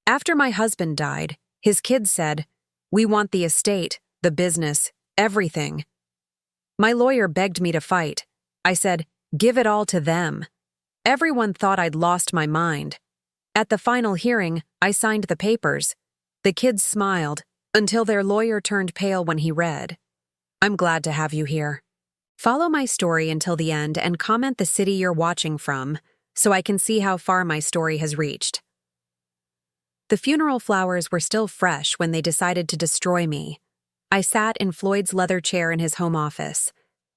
After my husband died, his kids said, "We want the estate, the business, everything." My lawyer begged me to fight. I said, "Give it all to them." Everyone thought I'd lost my mind. At the final hearing, I signed the papers. The kids smiled, until their lawyer turned pale when he read. I'm glad to have you here. Follow my story until the end and comment the city you're watching from, so I can see how far my story has reached. The funeral flowers were still fresh when they decided to destroy me. I sat in Floyd's leather chair in his home office,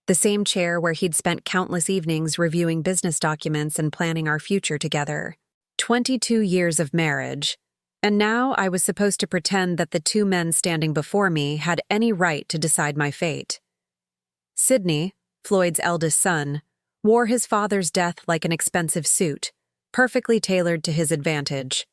the same chair where he'd spent countless evenings reviewing business documents and planning our future together. 22 years of marriage, and now I was supposed to pretend that the two men standing before me had any right to decide my fate. Sidney, Floyd's eldest son, wore his father's death like an expensive suit, perfectly tailored to his advantage.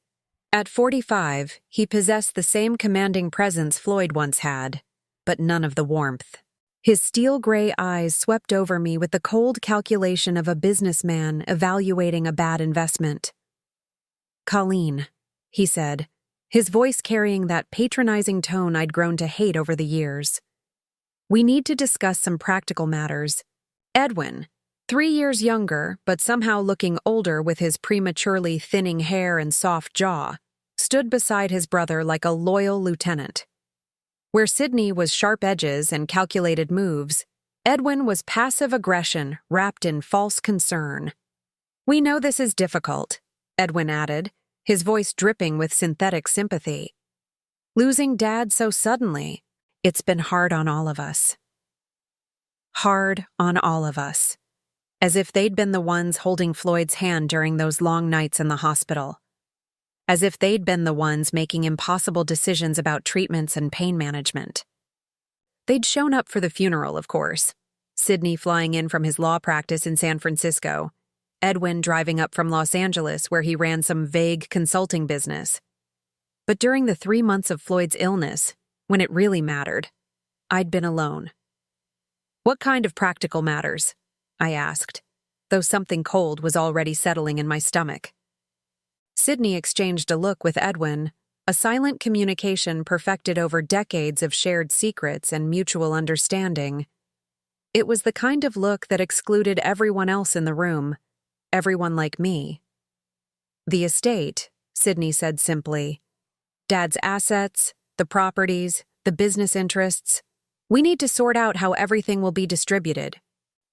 At 45, he possessed the same commanding presence Floyd once had, but none of the warmth. His steel-gray eyes swept over me with the cold calculation of a businessman evaluating a bad investment. "Colleen," he said, his voice carrying that patronizing tone I'd grown to hate over the years. "We need to discuss some practical matters." Edwin, 3 years younger but somehow looking older with his prematurely thinning hair and soft jaw, stood beside his brother like a loyal lieutenant. Where Sidney was sharp edges and calculated moves, Edwin was passive aggression wrapped in false concern. "We know this is difficult," Edwin added, his voice dripping with synthetic sympathy. "Losing Dad so suddenly, it's been hard on all of us." Hard on all of us. As if they'd been the ones holding Floyd's hand during those long nights in the hospital. As if they'd been the ones making impossible decisions about treatments and pain management. They'd shown up for the funeral, of course. Sidney flying in from his law practice in San Francisco. Edwin driving up from Los Angeles where he ran some vague consulting business. But during the 3 months of Floyd's illness, when it really mattered, I'd been alone. "What kind of practical matters?" I asked, though something cold was already settling in my stomach. Sidney exchanged a look with Edwin, a silent communication perfected over decades of shared secrets and mutual understanding. It was the kind of look that excluded everyone else in the room, everyone like me. "The estate," Sidney said simply. "Dad's assets, the properties, the business interests. We need to sort out how everything will be distributed."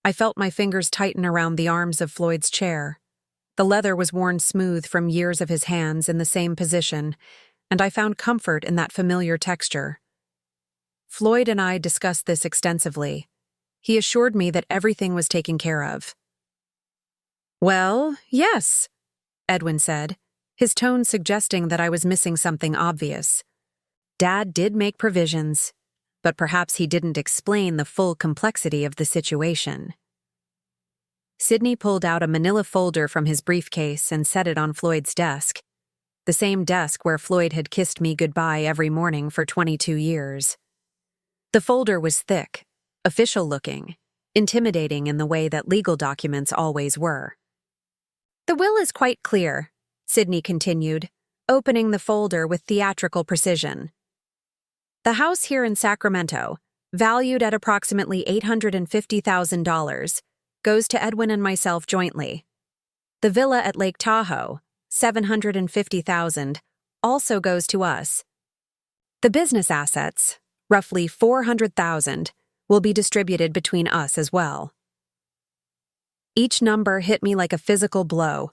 I felt my fingers tighten around the arms of Floyd's chair. The leather was worn smooth from years of his hands in the same position, and I found comfort in that familiar texture. Floyd and I discussed this extensively. He assured me that everything was taken care of. "Well, yes," Edwin said, his tone suggesting that I was missing something obvious. Dad did make provisions, but perhaps he didn't explain the full complexity of the situation. Sidney pulled out a manila folder from his briefcase and set it on Floyd's desk, the same desk where Floyd had kissed me goodbye every morning for 22 years. The folder was thick, official-looking, intimidating in the way that legal documents always were. "The will is quite clear," Sidney continued, opening the folder with theatrical precision. "The house here in Sacramento, valued at approximately $850,000, goes to Edwin and myself jointly. The villa at Lake Tahoe, $750,000, also goes to us. The business assets, roughly $400,000, will be distributed between us as well." Each number hit me like a physical blow.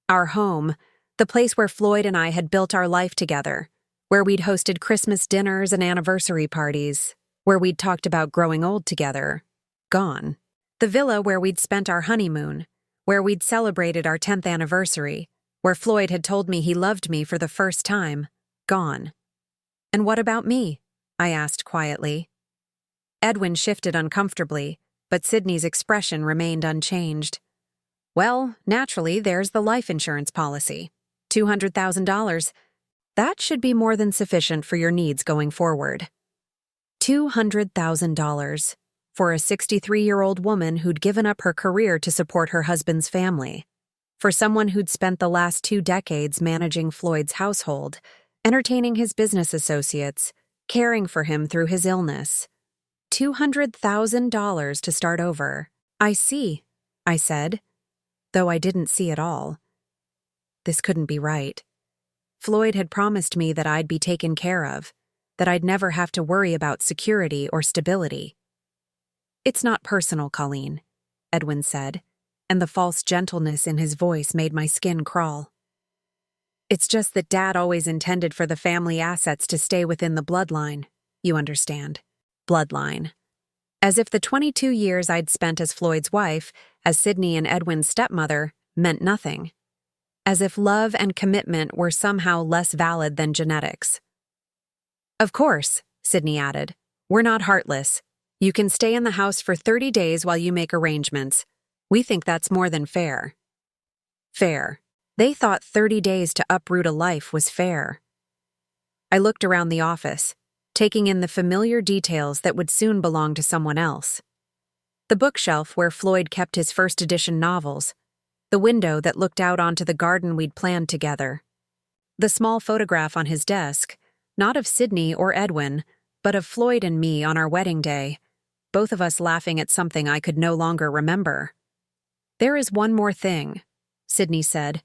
Our home, the place where Floyd and I had built our life together, where we'd hosted Christmas dinners and anniversary parties, where we'd talked about growing old together, gone. The villa where we'd spent our honeymoon, where we'd celebrated our 10th anniversary, where Floyd had told me he loved me for the first time, gone. "And what about me?" I asked quietly. Edwin shifted uncomfortably, but Sidney's expression remained unchanged. "Well, naturally, there's the life insurance policy. $200,000. That should be more than sufficient for your needs going forward." $200,000 for a 63-year-old woman who'd given up her career to support her husband's family. For someone who'd spent the last 2 decades managing Floyd's household, entertaining his business associates, caring for him through his illness. $200,000 to start over. I see, I said, though I didn't see it all. This couldn't be right. Floyd had promised me that I'd be taken care of, that I'd never have to worry about security or stability. It's not personal, Colleen, Edwin said, and the false gentleness in his voice made my skin crawl. It's just that Dad always intended for the family assets to stay within the bloodline, you understand. Bloodline. As if the 22 years I'd spent as Floyd's wife, as Sydney and Edwin's stepmother, meant nothing. As if love and commitment were somehow less valid than genetics. Of course, Sydney added, we're not heartless. You can stay in the house for 30 days while you make arrangements. We think that's more than fair. Fair. They thought 30 days to uproot a life was fair. I looked around the office, taking in the familiar details that would soon belong to someone else. The bookshelf where Floyd kept his first edition novels, the window that looked out onto the garden we'd planned together, the small photograph on his desk, not of Sydney or Edwin, but of Floyd and me on our wedding day, both of us laughing at something I could no longer remember. There is one more thing, Sydney said,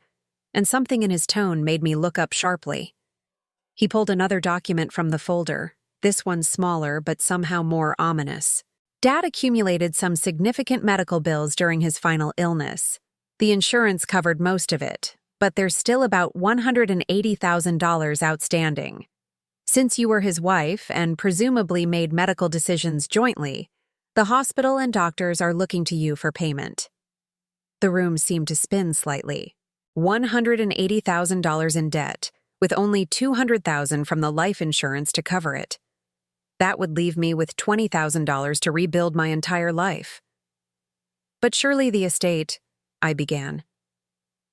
and something in his tone made me look up sharply. He pulled another document from the folder, this one smaller but somehow more ominous. Dad accumulated some significant medical bills during his final illness. The insurance covered most of it, but there's still about $180,000 outstanding. Since you were his wife and presumably made medical decisions jointly, the hospital and doctors are looking to you for payment. The room seemed to spin slightly. $180,000 in debt, with only $200,000 from the life insurance to cover it. That would leave me with $20,000 to rebuild my entire life. But surely the estate, I began.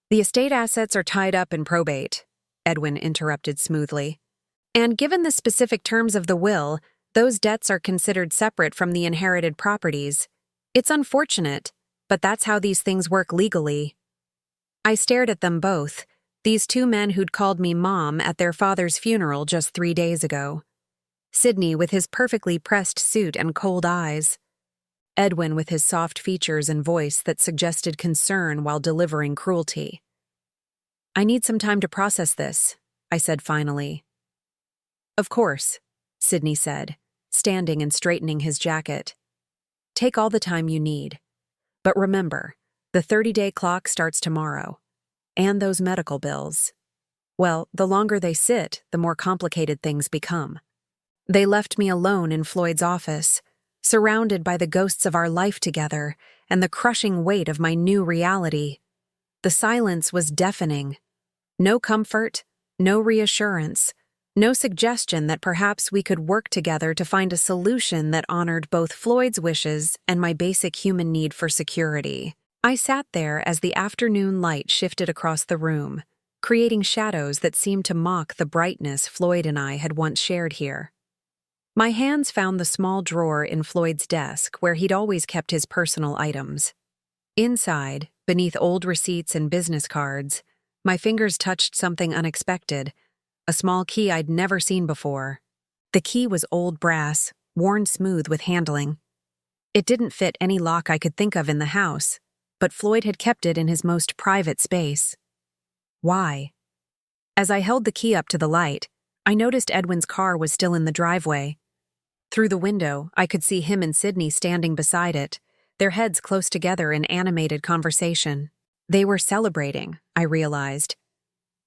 The estate assets are tied up in probate, Edwin interrupted smoothly. And given the specific terms of the will, those debts are considered separate from the inherited properties. It's unfortunate, but that's how these things work legally. I stared at them both, these two men who'd called me Mom at their father's funeral just 3 days ago. Sydney with his perfectly pressed suit and cold eyes. Edwin with his soft features and voice that suggested concern while delivering cruelty. I need some time to process this, I said finally. Of course, Sydney said, standing and straightening his jacket. Take all the time you need. But remember, the 30-day clock starts tomorrow. And those medical bills. Well, the longer they sit, the more complicated things become. They left me alone in Floyd's office, surrounded by the ghosts of our life together and the crushing weight of my new reality. The silence was deafening. No comfort, no reassurance, no suggestion that perhaps we could work together to find a solution that honored both Floyd's wishes and my basic human need for security. I sat there as the afternoon light shifted across the room, creating shadows that seemed to mock the brightness Floyd and I had once shared here. My hands found the small drawer in Floyd's desk where he'd always kept his personal items. Inside, beneath old receipts and business cards, my fingers touched something unexpected, a small key I'd never seen before. The key was old brass, worn smooth with handling. It didn't fit any lock I could think of in the house, but Floyd had kept it in his most private space. Why? As I held the key up to the light, I noticed Edwin's car was still in the driveway. Through the window, I could see him and Sydney standing beside it, their heads close together in animated conversation. They were celebrating, I realized,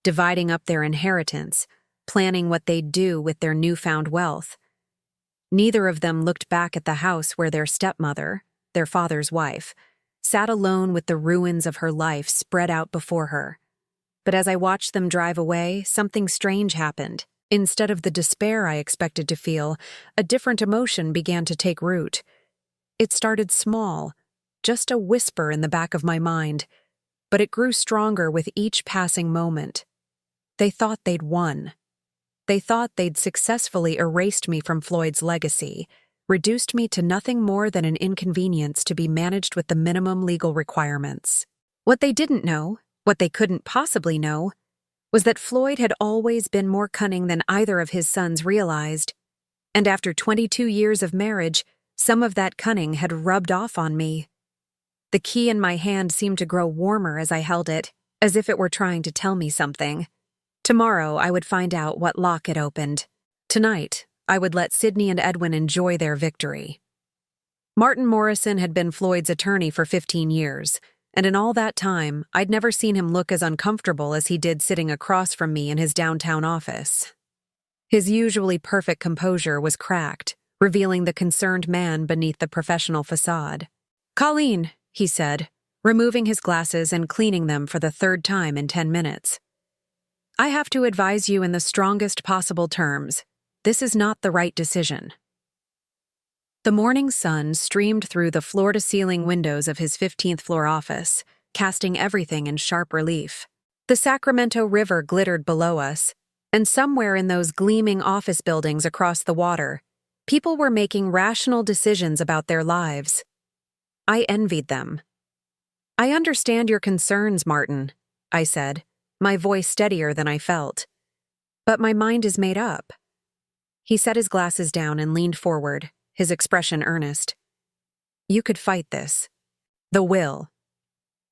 dividing up their inheritance, planning what they'd do with their newfound wealth. Neither of them looked back at the house where their stepmother, their father's wife, sat alone with the ruins of her life spread out before her. But as I watched them drive away, something strange happened. Instead of the despair I expected to feel, a different emotion began to take root. It started small, just a whisper in the back of my mind, but it grew stronger with each passing moment. They thought they'd won. They thought they'd successfully erased me from Floyd's legacy, reduced me to nothing more than an inconvenience to be managed with the minimum legal requirements. What they didn't know What they couldn't possibly know was that Floyd had always been more cunning than either of his sons realized, and after 22 years of marriage, some of that cunning had rubbed off on me. The key in my hand seemed to grow warmer as I held it, as if it were trying to tell me something. Tomorrow, I would find out what lock it opened. Tonight, I would let Sydney and Edwin enjoy their victory. Martin Morrison had been Floyd's attorney for 15 years, and in all that time, I'd never seen him look as uncomfortable as he did sitting across from me in his downtown office. His usually perfect composure was cracked, revealing the concerned man beneath the professional facade. "Colleen," he said, removing his glasses and cleaning them for the third time in 10 minutes. "I have to advise you in the strongest possible terms. This is not the right decision." The morning sun streamed through the floor-to-ceiling windows of his 15th floor office, casting everything in sharp relief. The Sacramento River glittered below us, and somewhere in those gleaming office buildings across the water, people were making rational decisions about their lives. I envied them. "I understand your concerns, Martin," I said, my voice steadier than I felt. "But my mind is made up." He set his glasses down and leaned forward, his expression earnest. "You could fight this. The will.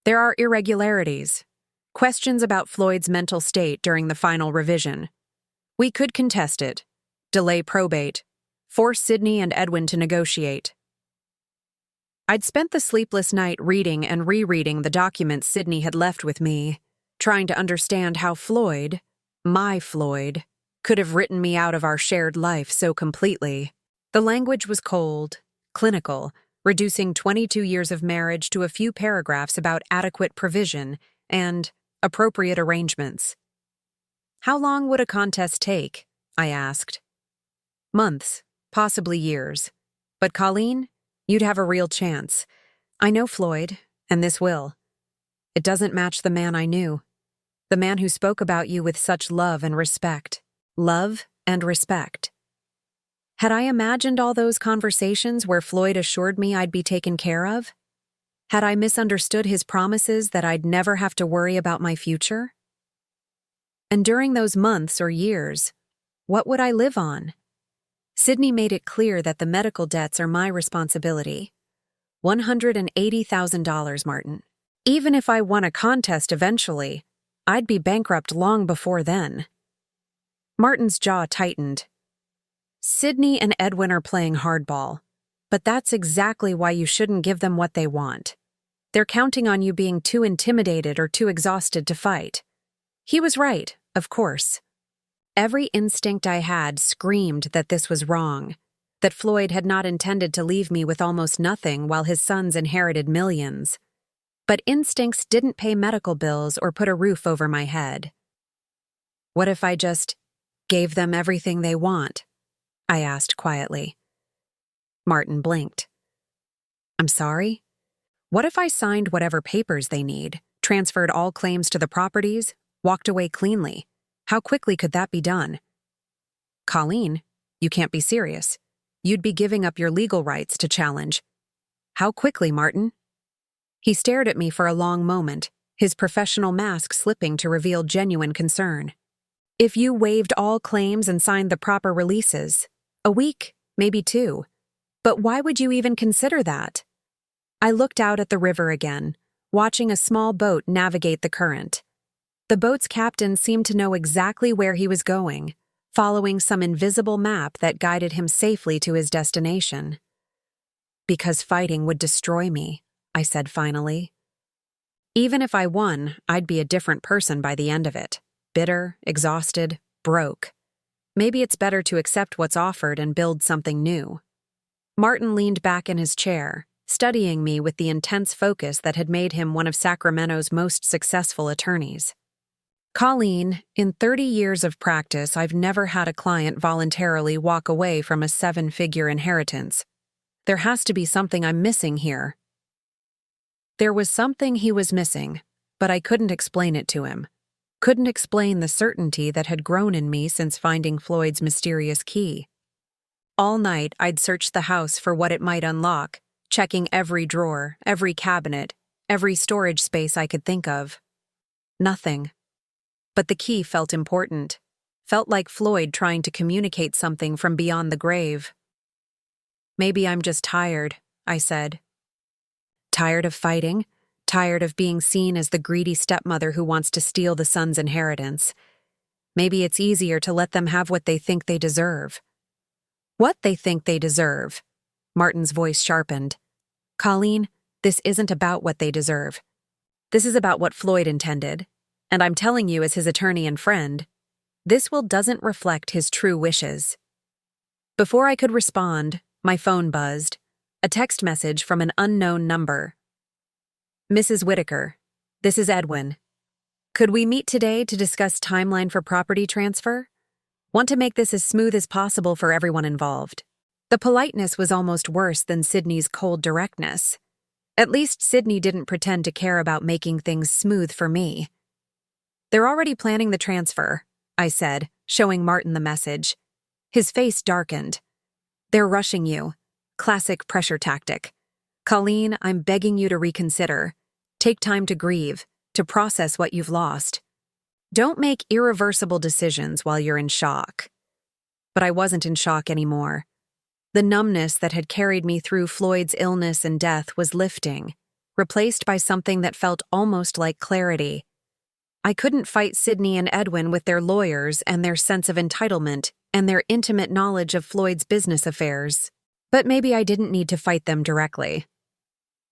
There are irregularities, questions about Floyd's mental state during the final revision. We could contest it, delay probate, force Sydney and Edwin to negotiate." I'd spent the sleepless night reading and rereading the documents Sydney had left with me, trying to understand how Floyd, my Floyd, could have written me out of our shared life so completely. The language was cold, clinical, reducing 22 years of marriage to a few paragraphs about adequate provision and appropriate arrangements. "How long would a contest take?" I asked. "Months, possibly years. But Colleen, you'd have a real chance. I know Floyd, and this will. It doesn't match the man I knew. The man who spoke about you with such love and respect. Love and respect." Had I imagined all those conversations where Floyd assured me I'd be taken care of? Had I misunderstood his promises that I'd never have to worry about my future? And during those months or years, what would I live on? Sydney made it clear that the medical debts are my responsibility. $180,000, Martin. Even if I won a contest eventually, I'd be bankrupt long before then. Martin's jaw tightened. "Sydney and Edwin are playing hardball, but that's exactly why you shouldn't give them what they want. They're counting on you being too intimidated or too exhausted to fight." He was right, of course. Every instinct I had screamed that this was wrong, that Floyd had not intended to leave me with almost nothing while his sons inherited millions. But instincts didn't pay medical bills or put a roof over my head. "What if I just gave them everything they want?" I asked quietly. Martin blinked. "I'm sorry? What if I signed whatever papers they need, transferred all claims to the properties, walked away cleanly? How quickly could that be done?" "Colleen, you can't be serious. You'd be giving up your legal rights to challenge." "How quickly, Martin?" He stared at me for a long moment, his professional mask slipping to reveal genuine concern. "If you waived all claims and signed the proper releases, a week, maybe 2. But why would you even consider that?" I looked out at the river again, watching a small boat navigate the current. The boat's captain seemed to know exactly where he was going, following some invisible map that guided him safely to his destination. "Because fighting would destroy me," I said finally. "Even if I won, I'd be a different person by the end of it. Bitter, exhausted, broke. Maybe it's better to accept what's offered and build something new." Martin leaned back in his chair, studying me with the intense focus that had made him one of Sacramento's most successful attorneys. "Colleen, in 30 years of practice, I've never had a client voluntarily walk away from a 7-figure inheritance. There has to be something I'm missing here." There was something he was missing, but I couldn't explain it to him. Couldn't explain the certainty that had grown in me since finding Floyd's mysterious key. All night, I'd searched the house for what it might unlock, checking every drawer, every cabinet, every storage space I could think of. Nothing. But the key felt important. Felt like Floyd trying to communicate something from beyond the grave. "Maybe I'm just tired," I said. Tired of fighting, tired of being seen as the greedy stepmother who wants to steal the son's inheritance. Maybe it's easier to let them have what they think they deserve. What they think they deserve. Martin's voice sharpened. "Colleen, this isn't about what they deserve. This is about what Floyd intended. And I'm telling you as his attorney and friend, this will doesn't reflect his true wishes." Before I could respond, my phone buzzed. A text message from an unknown number. "Mrs. Whitaker, this is Edwin. Could we meet today to discuss timeline for property transfer? Want to make this as smooth as possible for everyone involved." The politeness was almost worse than Sydney's cold directness. At least Sydney didn't pretend to care about making things smooth for me. "They're already planning the transfer," I said, showing Martin the message. His face darkened. "They're rushing you. Classic pressure tactic. Colleen, I'm begging you to reconsider. Take time to grieve, to process what you've lost. Don't make irreversible decisions while you're in shock." But I wasn't in shock anymore. The numbness that had carried me through Floyd's illness and death was lifting, replaced by something that felt almost like clarity. I couldn't fight Sydney and Edwin with their lawyers and their sense of entitlement and their intimate knowledge of Floyd's business affairs. But maybe I didn't need to fight them directly.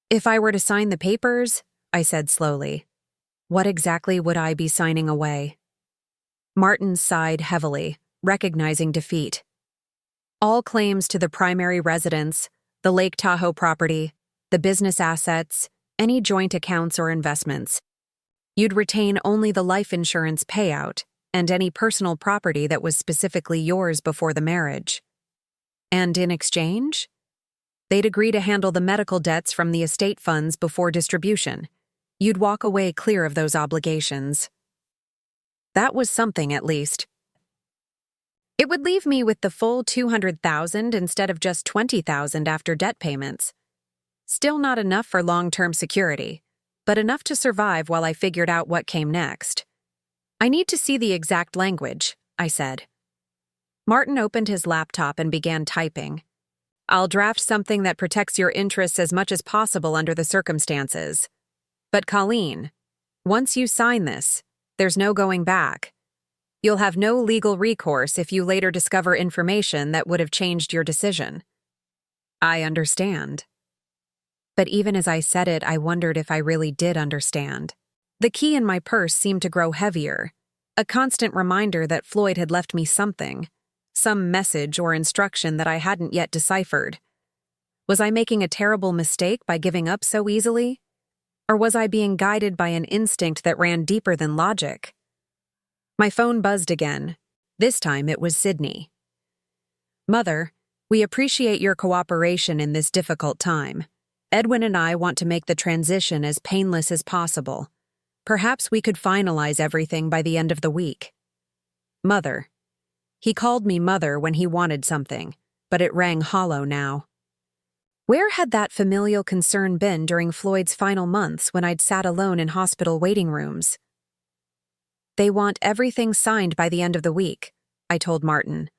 "If I were to sign the papers," I said slowly, "what exactly would I be signing away?" Martin sighed heavily, recognizing defeat. "All claims to the primary residence, the Lake Tahoe property, the business assets, any joint accounts or investments. You'd retain only the life insurance payout and any personal property that was specifically yours before the marriage. And in exchange? They'd agree to handle the medical debts from the estate funds before distribution. You'd walk away clear of those obligations." That was something, at least. It would leave me with the full $200,000 instead of just $20,000 after debt payments. Still not enough for long-term security, but enough to survive while I figured out what came next. "I need to see the exact language," I said. Martin opened his laptop and began typing. "I'll draft something that protects your interests as much as possible under the circumstances. But Colleen, once you sign this, there's no going back. You'll have no legal recourse if you later discover information that would have changed your decision." "I understand." But even as I said it, I wondered if I really did understand. The key in my purse seemed to grow heavier, a constant reminder that Floyd had left me something, some message or instruction that I hadn't yet deciphered. Was I making a terrible mistake by giving up so easily? Or was I being guided by an instinct that ran deeper than logic? My phone buzzed again. This time it was Sydney. "Mother, we appreciate your cooperation in this difficult time. Edwin and I want to make the transition as painless as possible. Perhaps we could finalize everything by the end of the week." Mother. He called me mother when he wanted something, but it rang hollow now. Where had that familial concern been during Floyd's final months when I'd sat alone in hospital waiting rooms? "They want everything signed by the end of the week," I told Martin.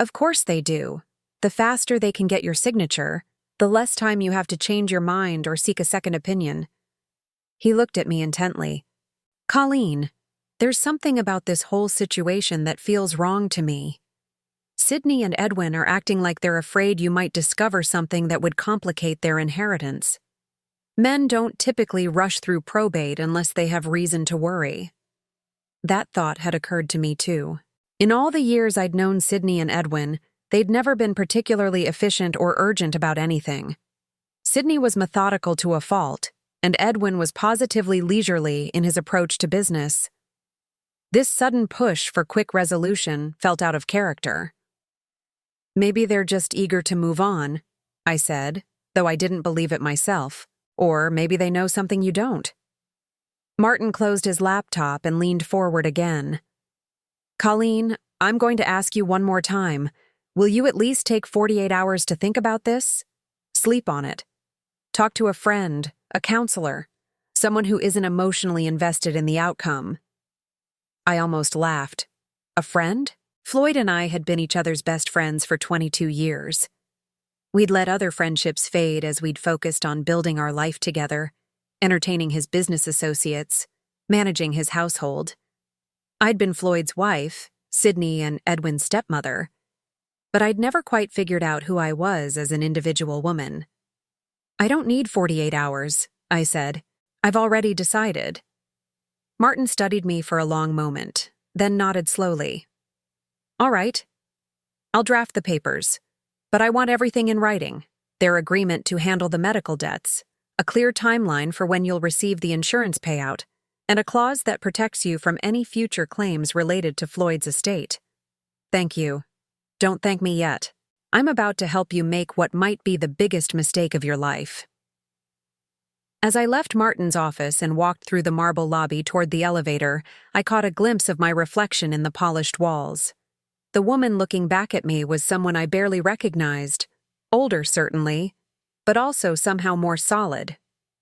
"Of course they do. The faster they can get your signature, the less time you have to change your mind or seek a second opinion." He looked at me intently. "Colleen, there's something about this whole situation that feels wrong to me. Sydney and Edwin are acting like they're afraid you might discover something that would complicate their inheritance. Men don't typically rush through probate unless they have reason to worry." That thought had occurred to me too. In all the years I'd known Sydney and Edwin, they'd never been particularly efficient or urgent about anything. Sydney was methodical to a fault, and Edwin was positively leisurely in his approach to business. This sudden push for quick resolution felt out of character. "Maybe they're just eager to move on," I said, though I didn't believe it myself. "Or maybe they know something you don't." Martin closed his laptop and leaned forward again. "Colleen, I'm going to ask you one more time. Will you at least take 48 hours to think about this? Sleep on it. Talk to a friend, a counselor, Someone who isn't emotionally invested in the outcome. I almost laughed. A friend? Floyd and I had been each other's best friends for 22 years. We'd let other friendships fade as we'd focused on building our life together, entertaining his business associates, managing his household. I'd been Floyd's wife, Sydney and Edwin's stepmother, but I'd never quite figured out who I was as an individual woman. "I don't need 48 hours, I said. "I've already decided." Martin studied me for a long moment, then nodded slowly. "All right. I'll draft the papers, but I want everything in writing. Their agreement to handle the medical debts, a clear timeline for when you'll receive the insurance payout, and a clause that protects you from any future claims related to Floyd's estate." "Thank you. Don't thank me yet. I'm about to help you make what might be the biggest mistake of your life." As I left Martin's office and walked through the marble lobby toward the elevator, I caught a glimpse of my reflection in the polished walls. The woman looking back at me was someone I barely recognized. Older, certainly, but also somehow more solid,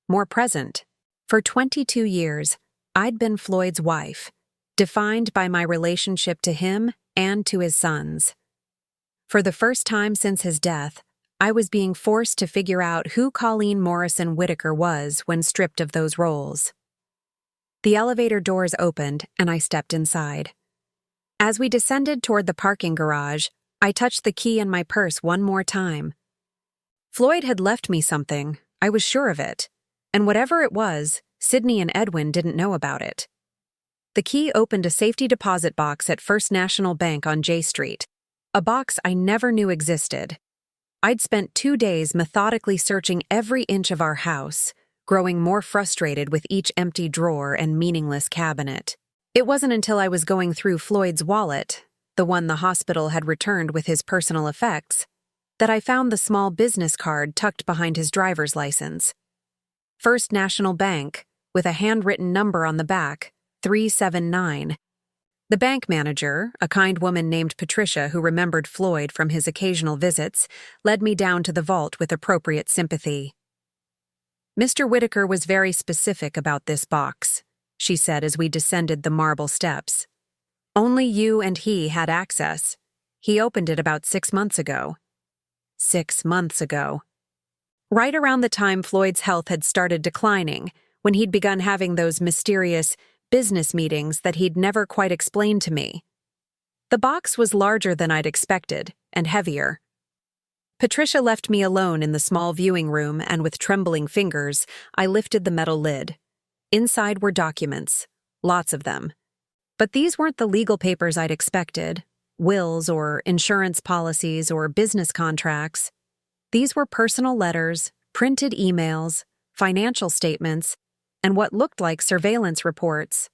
more present. For 22 years, I'd been Floyd's wife, defined by my relationship to him and to his sons. For the first time since his death, I was being forced to figure out who Colleen Morrison Whitaker was when stripped of those roles. The elevator doors opened, and I stepped inside. As we descended toward the parking garage, I touched the key in my purse one more time. Floyd had left me something, I was sure of it, and whatever it was, Sydney and Edwin didn't know about it. The key opened a safety deposit box at First National Bank on J Street, a box I never knew existed. I'd spent 2 days methodically searching every inch of our house, growing more frustrated with each empty drawer and meaningless cabinet. It wasn't until I was going through Floyd's wallet, the one the hospital had returned with his personal effects, that I found the small business card tucked behind his driver's license. First National Bank, with a handwritten number on the back, 379. The bank manager, a kind woman named Patricia who remembered Floyd from his occasional visits, led me down to the vault with appropriate sympathy. "Mr. Whitaker was very specific about this box," she said as we descended the marble steps. "Only you and he had access. He opened it about 6 months ago." 6 months ago. Right around the time Floyd's health had started declining, when he'd begun having those mysterious business meetings that he'd never quite explained to me. The box was larger than I'd expected, and heavier. Patricia left me alone in the small viewing room, and with trembling fingers, I lifted the metal lid. Inside were documents, lots of them. But these weren't the legal papers I'd expected, wills or insurance policies or business contracts. These were personal letters, printed emails, financial statements, and what looked like surveillance reports.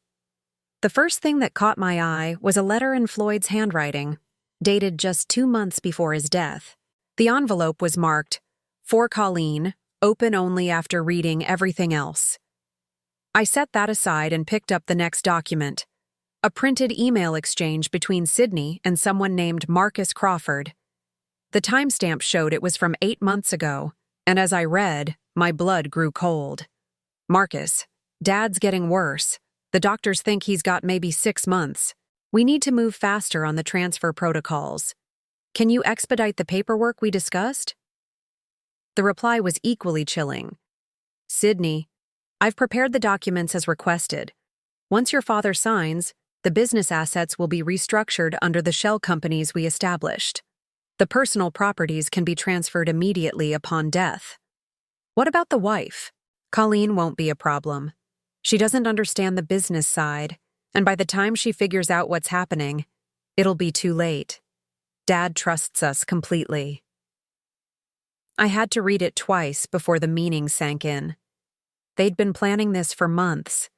The first thing that caught my eye was a letter in Floyd's handwriting, dated just 2 months before his death. The envelope was marked, "For Colleen, open only after reading everything else." I set that aside and picked up the next document, a printed email exchange between Sydney and someone named Marcus Crawford. The timestamp showed it was from 8 months ago, and as I read, my blood grew cold. "Marcus, Dad's getting worse. The doctors think he's got maybe 6 months. We need to move faster on the transfer protocols. Can you expedite the paperwork we discussed?" The reply was equally chilling. "Sydney, I've prepared the documents as requested. Once your father signs, the business assets will be restructured under the shell companies we established. The personal properties can be transferred immediately upon death. What about the wife? Colleen won't be a problem. She doesn't understand the business side, and by the time she figures out what's happening, it'll be too late. Dad trusts us completely." I had to read it twice before the meaning sank in. They'd been planning this for months.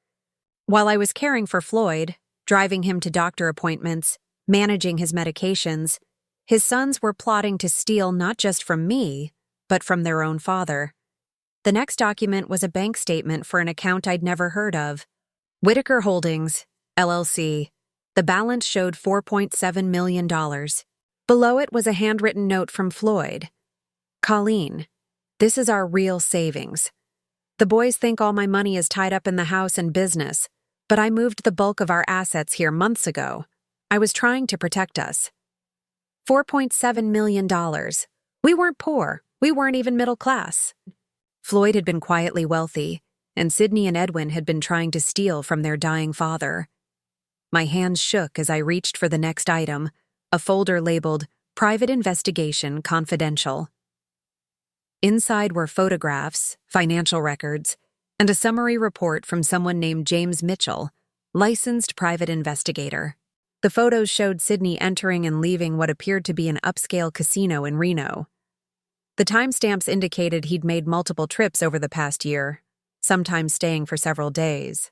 While I was caring for Floyd, driving him to doctor appointments, managing his medications, his sons were plotting to steal not just from me, but from their own father. The next document was a bank statement for an account I'd never heard of. Whitaker Holdings, LLC. The balance showed $4.7 million. Below it was a handwritten note from Floyd. "Colleen, this is our real savings. The boys think all my money is tied up in the house and business, but I moved the bulk of our assets here months ago. I was trying to protect us. $4.7 million. We weren't poor. We weren't even middle class. Floyd had been quietly wealthy, and Sydney and Edwin had been trying to steal from their dying father. My hands shook as I reached for the next item, a folder labeled Private Investigation Confidential. Inside were photographs, financial records, and a summary report from someone named James Mitchell, licensed private investigator. The photos showed Sydney entering and leaving what appeared to be an upscale casino in Reno. The timestamps indicated he'd made multiple trips over the past year, sometimes staying for several days.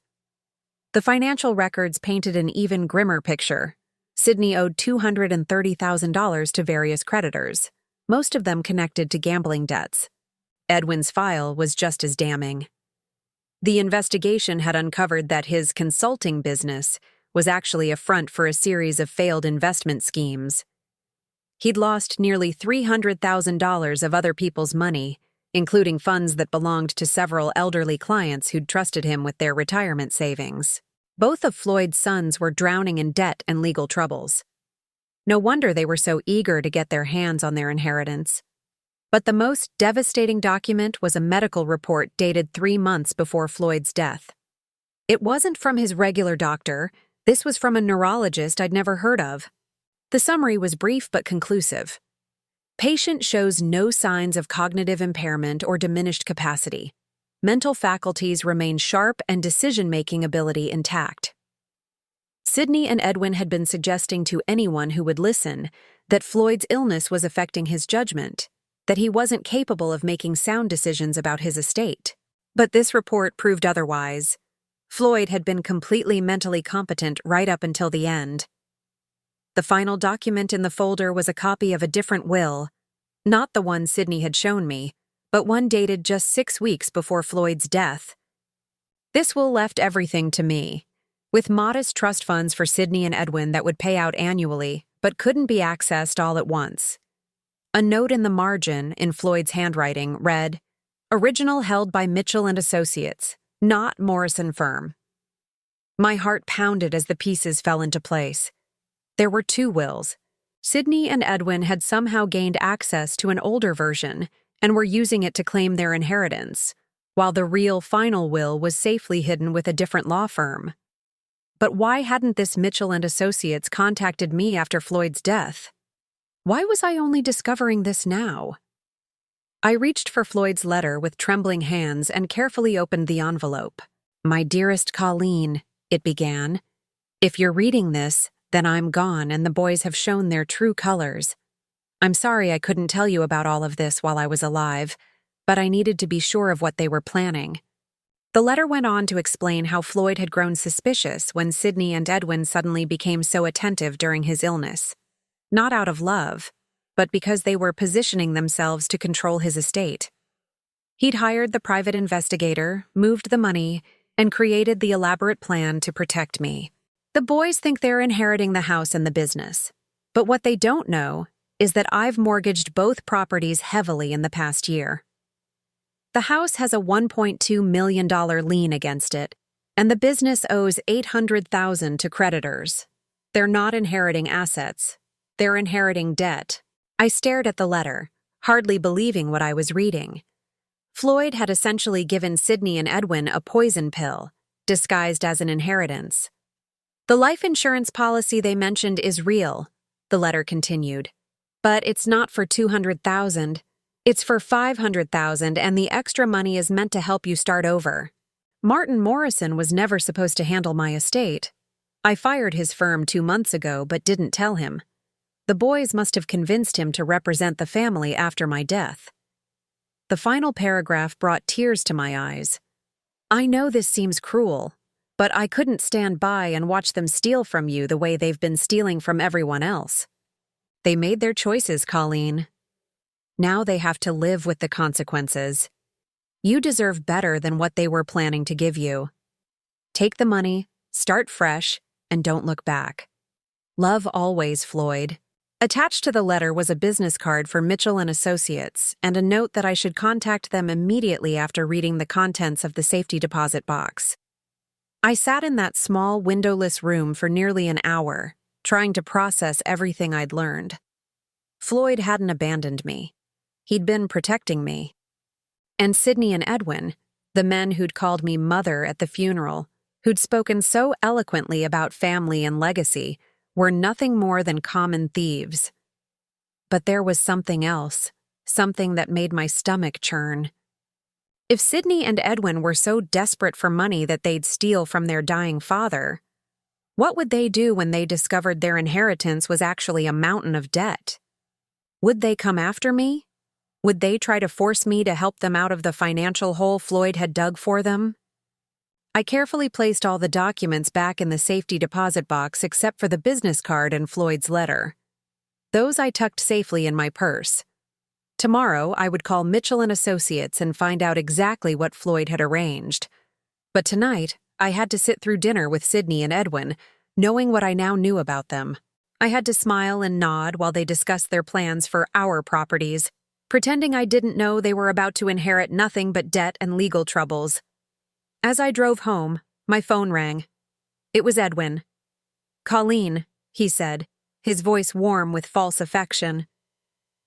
The financial records painted an even grimmer picture. Sydney owed $230,000 to various creditors, most of them connected to gambling debts. Edwin's file was just as damning. The investigation had uncovered that his consulting business was actually a front for a series of failed investment schemes. He'd lost nearly $300,000 of other people's money, including funds that belonged to several elderly clients who'd trusted him with their retirement savings. Both of Floyd's sons were drowning in debt and legal troubles. No wonder they were so eager to get their hands on their inheritance. But the most devastating document was a medical report dated 3 months before Floyd's death. It wasn't from his regular doctor. This was from a neurologist I'd never heard of. The summary was brief but conclusive. Patient shows no signs of cognitive impairment or diminished capacity. Mental faculties remain sharp and decision-making ability intact. Sydney and Edwin had been suggesting to anyone who would listen that Floyd's illness was affecting his judgment, that he wasn't capable of making sound decisions about his estate. But this report proved otherwise. Floyd had been completely mentally competent right up until the end. The final document in the folder was a copy of a different will, not the one Sydney had shown me, but one dated just 6 weeks before Floyd's death. This will left everything to me, with modest trust funds for Sydney and Edwin that would pay out annually, but couldn't be accessed all at once. A note in the margin, in Floyd's handwriting, read, "Original held by Mitchell and Associates, not Morrison Firm." My heart pounded as the pieces fell into place. There were 2 wills. Sydney and Edwin had somehow gained access to an older version and were using it to claim their inheritance, while the real final will was safely hidden with a different law firm. But why hadn't this Mitchell and Associates contacted me after Floyd's death? Why was I only discovering this now? I reached for Floyd's letter with trembling hands and carefully opened the envelope. "My dearest Colleen," it began, "if you're reading this, then I'm gone and the boys have shown their true colors. I'm sorry I couldn't tell you about all of this while I was alive, but I needed to be sure of what they were planning." The letter went on to explain how Floyd had grown suspicious when Sydney and Edwin suddenly became so attentive during his illness. Not out of love, but because they were positioning themselves to control his estate. He'd hired the private investigator, moved the money, and created the elaborate plan to protect me. The boys think they're inheriting the house and the business, but what they don't know is that I've mortgaged both properties heavily in the past year. The house has a $1.2 million lien against it, and the business owes $800,000 to creditors. They're not inheriting assets. They're inheriting debt. I stared at the letter, hardly believing what I was reading. Floyd had essentially given Sydney and Edwin a poison pill, disguised as an inheritance. "The life insurance policy they mentioned is real," the letter continued. "But it's not for $200,000. It's for $500,000, and the extra money is meant to help you start over. Martin Morrison was never supposed to handle my estate. I fired his firm 2 months ago, but didn't tell him. The boys must have convinced him to represent the family after my death." The final paragraph brought tears to my eyes. "I know this seems cruel, but I couldn't stand by and watch them steal from you the way they've been stealing from everyone else. They made their choices, Colleen. Now they have to live with the consequences. You deserve better than what they were planning to give you. Take the money, start fresh, and don't look back. Love always, Floyd." Attached to the letter was a business card for Mitchell and Associates and a note that I should contact them immediately after reading the contents of the safety deposit box. I sat in that small, windowless room for nearly an hour, trying to process everything I'd learned. Floyd hadn't abandoned me. He'd been protecting me. And Sydney and Edwin, the men who'd called me mother at the funeral, who'd spoken so eloquently about family and legacy, were nothing more than common thieves. But there was something else, something that made my stomach churn. If Sydney and Edwin were so desperate for money that they'd steal from their dying father, what would they do when they discovered their inheritance was actually a mountain of debt? Would they come after me? Would they try to force me to help them out of the financial hole Floyd had dug for them? I carefully placed all the documents back in the safety deposit box except for the business card and Floyd's letter. Those I tucked safely in my purse. Tomorrow, I would call Mitchell and Associates and find out exactly what Floyd had arranged. But tonight, I had to sit through dinner with Sydney and Edwin, knowing what I now knew about them. I had to smile and nod while they discussed their plans for our properties, pretending I didn't know they were about to inherit nothing but debt and legal troubles. As I drove home, my phone rang. It was Edwin. "Colleen," he said, his voice warm with false affection.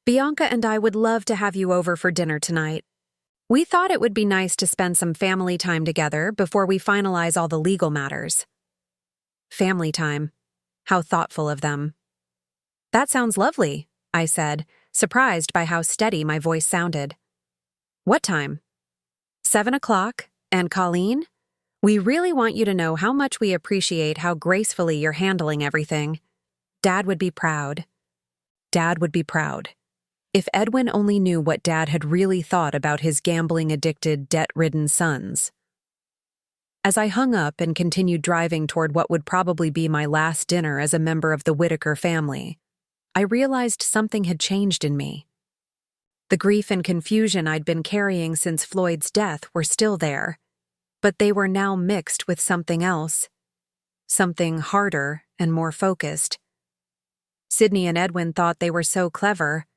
"Bianca and I would love to have you over for dinner tonight. We thought it would be nice to spend some family time together before we finalize all the legal matters." Family time. How thoughtful of them. "That sounds lovely," I said, surprised by how steady my voice sounded. "What time?" 7 o'clock. And Colleen, we really want you to know how much we appreciate how gracefully you're handling everything. Dad would be proud. Dad would be proud. If Edwin only knew what Dad had really thought about his gambling-addicted, debt-ridden sons. As I hung up and continued driving toward what would probably be my last dinner as a member of the Whitaker family, I realized something had changed in me. The grief and confusion I'd been carrying since Floyd's death were still there, but they were now mixed with something else. Something harder and more focused. Sydney and Edwin thought they were so clever,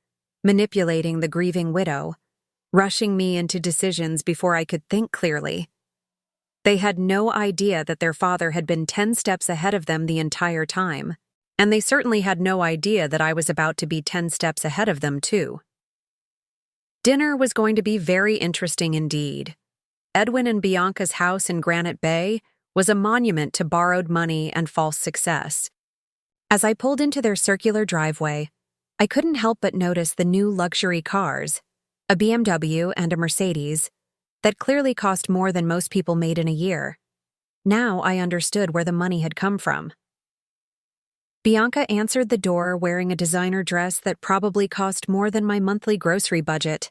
manipulating the grieving widow, rushing me into decisions before I could think clearly. They had no idea that their father had been 10 steps ahead of them the entire time, and they certainly had no idea that I was about to be 10 steps ahead of them too. Dinner was going to be very interesting indeed. Edwin and Bianca's house in Granite Bay was a monument to borrowed money and false success. As I pulled into their circular driveway, I couldn't help but notice the new luxury cars, a BMW and a Mercedes, that clearly cost more than most people made in a year. Now I understood where the money had come from. Bianca answered the door wearing a designer dress that probably cost more than my monthly grocery budget.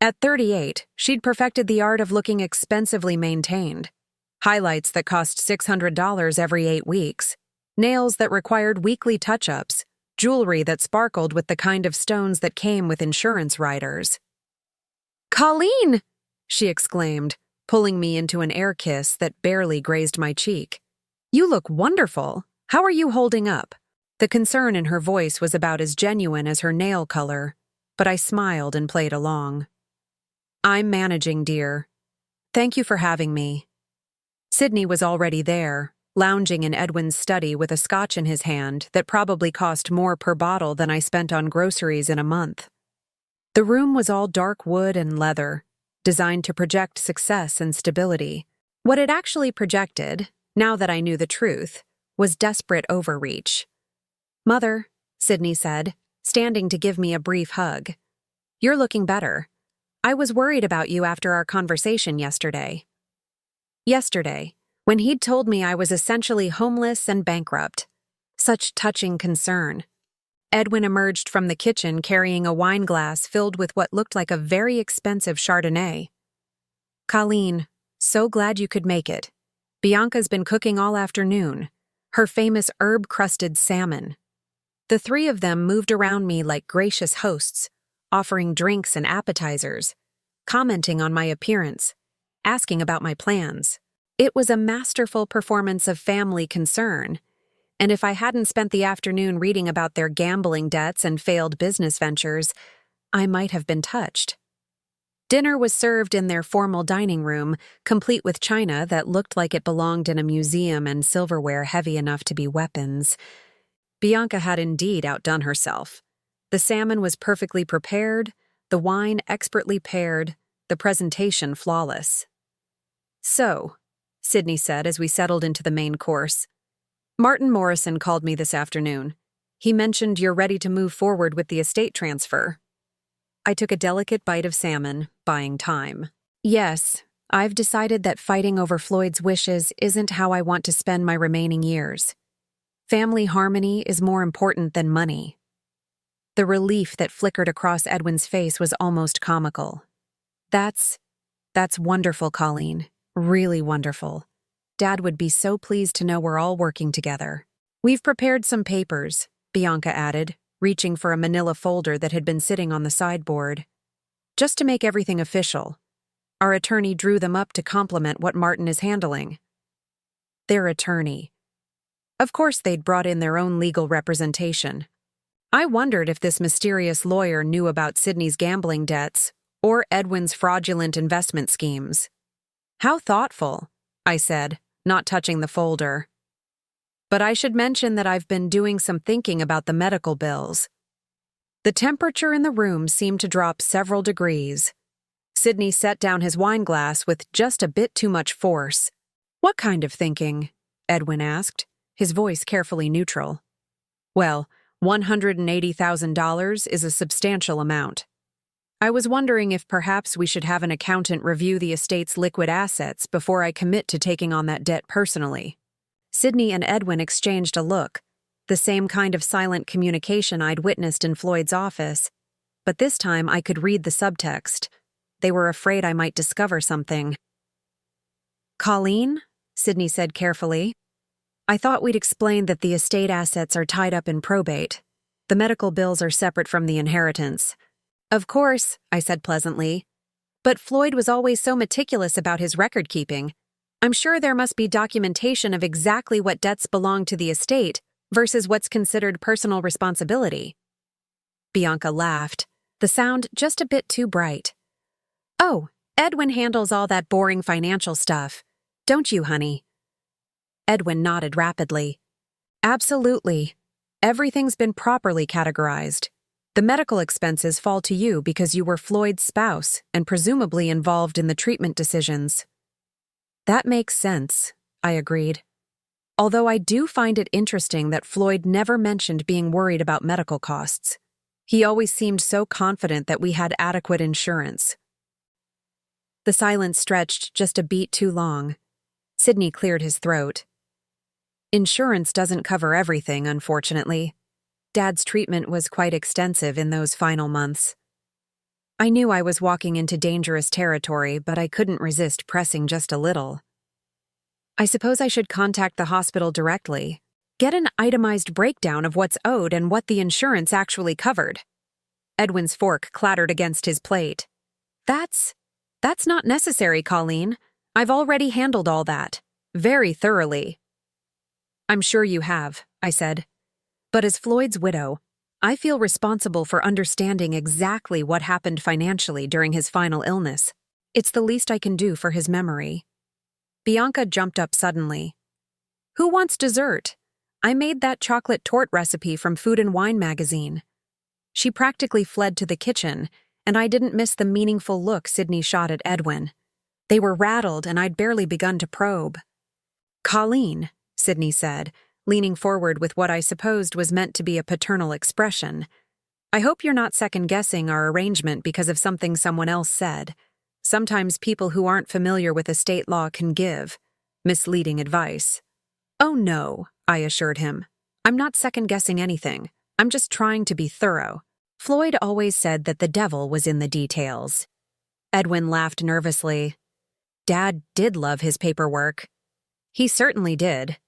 At 38, she'd perfected the art of looking expensively maintained. Highlights that cost $600 every 8 weeks, nails that required weekly touch-ups, jewelry that sparkled with the kind of stones that came with insurance riders. "Colleen!" she exclaimed, pulling me into an air kiss that barely grazed my cheek. "You look wonderful. How are you holding up?" The concern in her voice was about as genuine as her nail color, but I smiled and played along. "I'm managing, dear. Thank you for having me." Sydney was already there, lounging in Edwin's study with a scotch in his hand that probably cost more per bottle than I spent on groceries in a month. The room was all dark wood and leather, designed to project success and stability. What it actually projected, now that I knew the truth, was desperate overreach. "Mother," Sydney said, standing to give me a brief hug. "You're looking better. I was worried about you after our conversation yesterday." Yesterday, when he'd told me I was essentially homeless and bankrupt. Such touching concern. Edwin emerged from the kitchen carrying a wine glass filled with what looked like a very expensive Chardonnay. "Colleen, so glad you could make it. Bianca's been cooking all afternoon. Her famous herb-crusted salmon." The three of them moved around me like gracious hosts, offering drinks and appetizers, commenting on my appearance, asking about my plans. It was a masterful performance of family concern, and if I hadn't spent the afternoon reading about their gambling debts and failed business ventures, I might have been touched. Dinner was served in their formal dining room, complete with china that looked like it belonged in a museum and silverware heavy enough to be weapons. Bianca had indeed outdone herself. The salmon was perfectly prepared, the wine expertly paired, the presentation flawless. "So," Sydney said as we settled into the main course, "Martin Morrison called me this afternoon. He mentioned you're ready to move forward with the estate transfer." I took a delicate bite of salmon, buying time. "Yes, I've decided that fighting over Floyd's wishes isn't how I want to spend my remaining years. Family harmony is more important than money." The relief that flickered across Edwin's face was almost comical. That's wonderful, Colleen. Really wonderful. Dad would be so pleased to know we're all working together. "We've prepared some papers," Bianca added, reaching for a manila folder that had been sitting on the sideboard. "Just to make everything official. Our attorney drew them up to complement what Martin is handling." Their attorney. Of course they'd brought in their own legal representation. I wondered if this mysterious lawyer knew about Sydney's gambling debts or Edwin's fraudulent investment schemes. "How thoughtful," I said, not touching the folder. "But I should mention that I've been doing some thinking about the medical bills." The temperature in the room seemed to drop several degrees. Sydney set down his wine glass with just a bit too much force. "What kind of thinking?" Edwin asked, his voice carefully neutral. "Well, $180,000 is a substantial amount. I was wondering if perhaps we should have an accountant review the estate's liquid assets before I commit to taking on that debt personally." Sydney and Edwin exchanged a look, the same kind of silent communication I'd witnessed in Floyd's office, but this time I could read the subtext. They were afraid I might discover something. "Colleen," Sydney said carefully, "I thought we'd explain that the estate assets are tied up in probate. The medical bills are separate from the inheritance." "Of course," I said pleasantly. "But Floyd was always so meticulous about his record-keeping. I'm sure there must be documentation of exactly what debts belong to the estate versus what's considered personal responsibility." Bianca laughed, the sound just a bit too bright. "Oh, Edwin handles all that boring financial stuff. Don't you, honey?" Edwin nodded rapidly. "Absolutely. Everything's been properly categorized. The medical expenses fall to you because you were Floyd's spouse and presumably involved in the treatment decisions." "That makes sense," I agreed. Although I do find it interesting that Floyd never mentioned being worried about medical costs. He always seemed so confident that we had adequate insurance. The silence stretched just a beat too long. Sydney cleared his throat. "Insurance doesn't cover everything, unfortunately. Dad's treatment was quite extensive in those final months." I knew I was walking into dangerous territory, but I couldn't resist pressing just a little. "I suppose I should contact the hospital directly. Get an itemized breakdown of what's owed and what the insurance actually covered." Edwin's fork clattered against his plate. That's not necessary, Colleen. I've already handled all that. Very thoroughly." "I'm sure you have," I said. "But as Floyd's widow, I feel responsible for understanding exactly what happened financially during his final illness. It's the least I can do for his memory." Bianca jumped up suddenly. "Who wants dessert? I made that chocolate torte recipe from Food and Wine magazine." She practically fled to the kitchen, and I didn't miss the meaningful look Sydney shot at Edwin. They were rattled, and I'd barely begun to probe. "Colleen," Sydney said, leaning forward with what I supposed was meant to be a paternal expression, "I hope you're not second-guessing our arrangement because of something someone else said. Sometimes people who aren't familiar with estate law can give misleading advice." "Oh no," I assured him. "I'm not second-guessing anything. I'm just trying to be thorough. Floyd always said that the devil was in the details." Edwin laughed nervously. "Dad did love his paperwork." "He certainly did.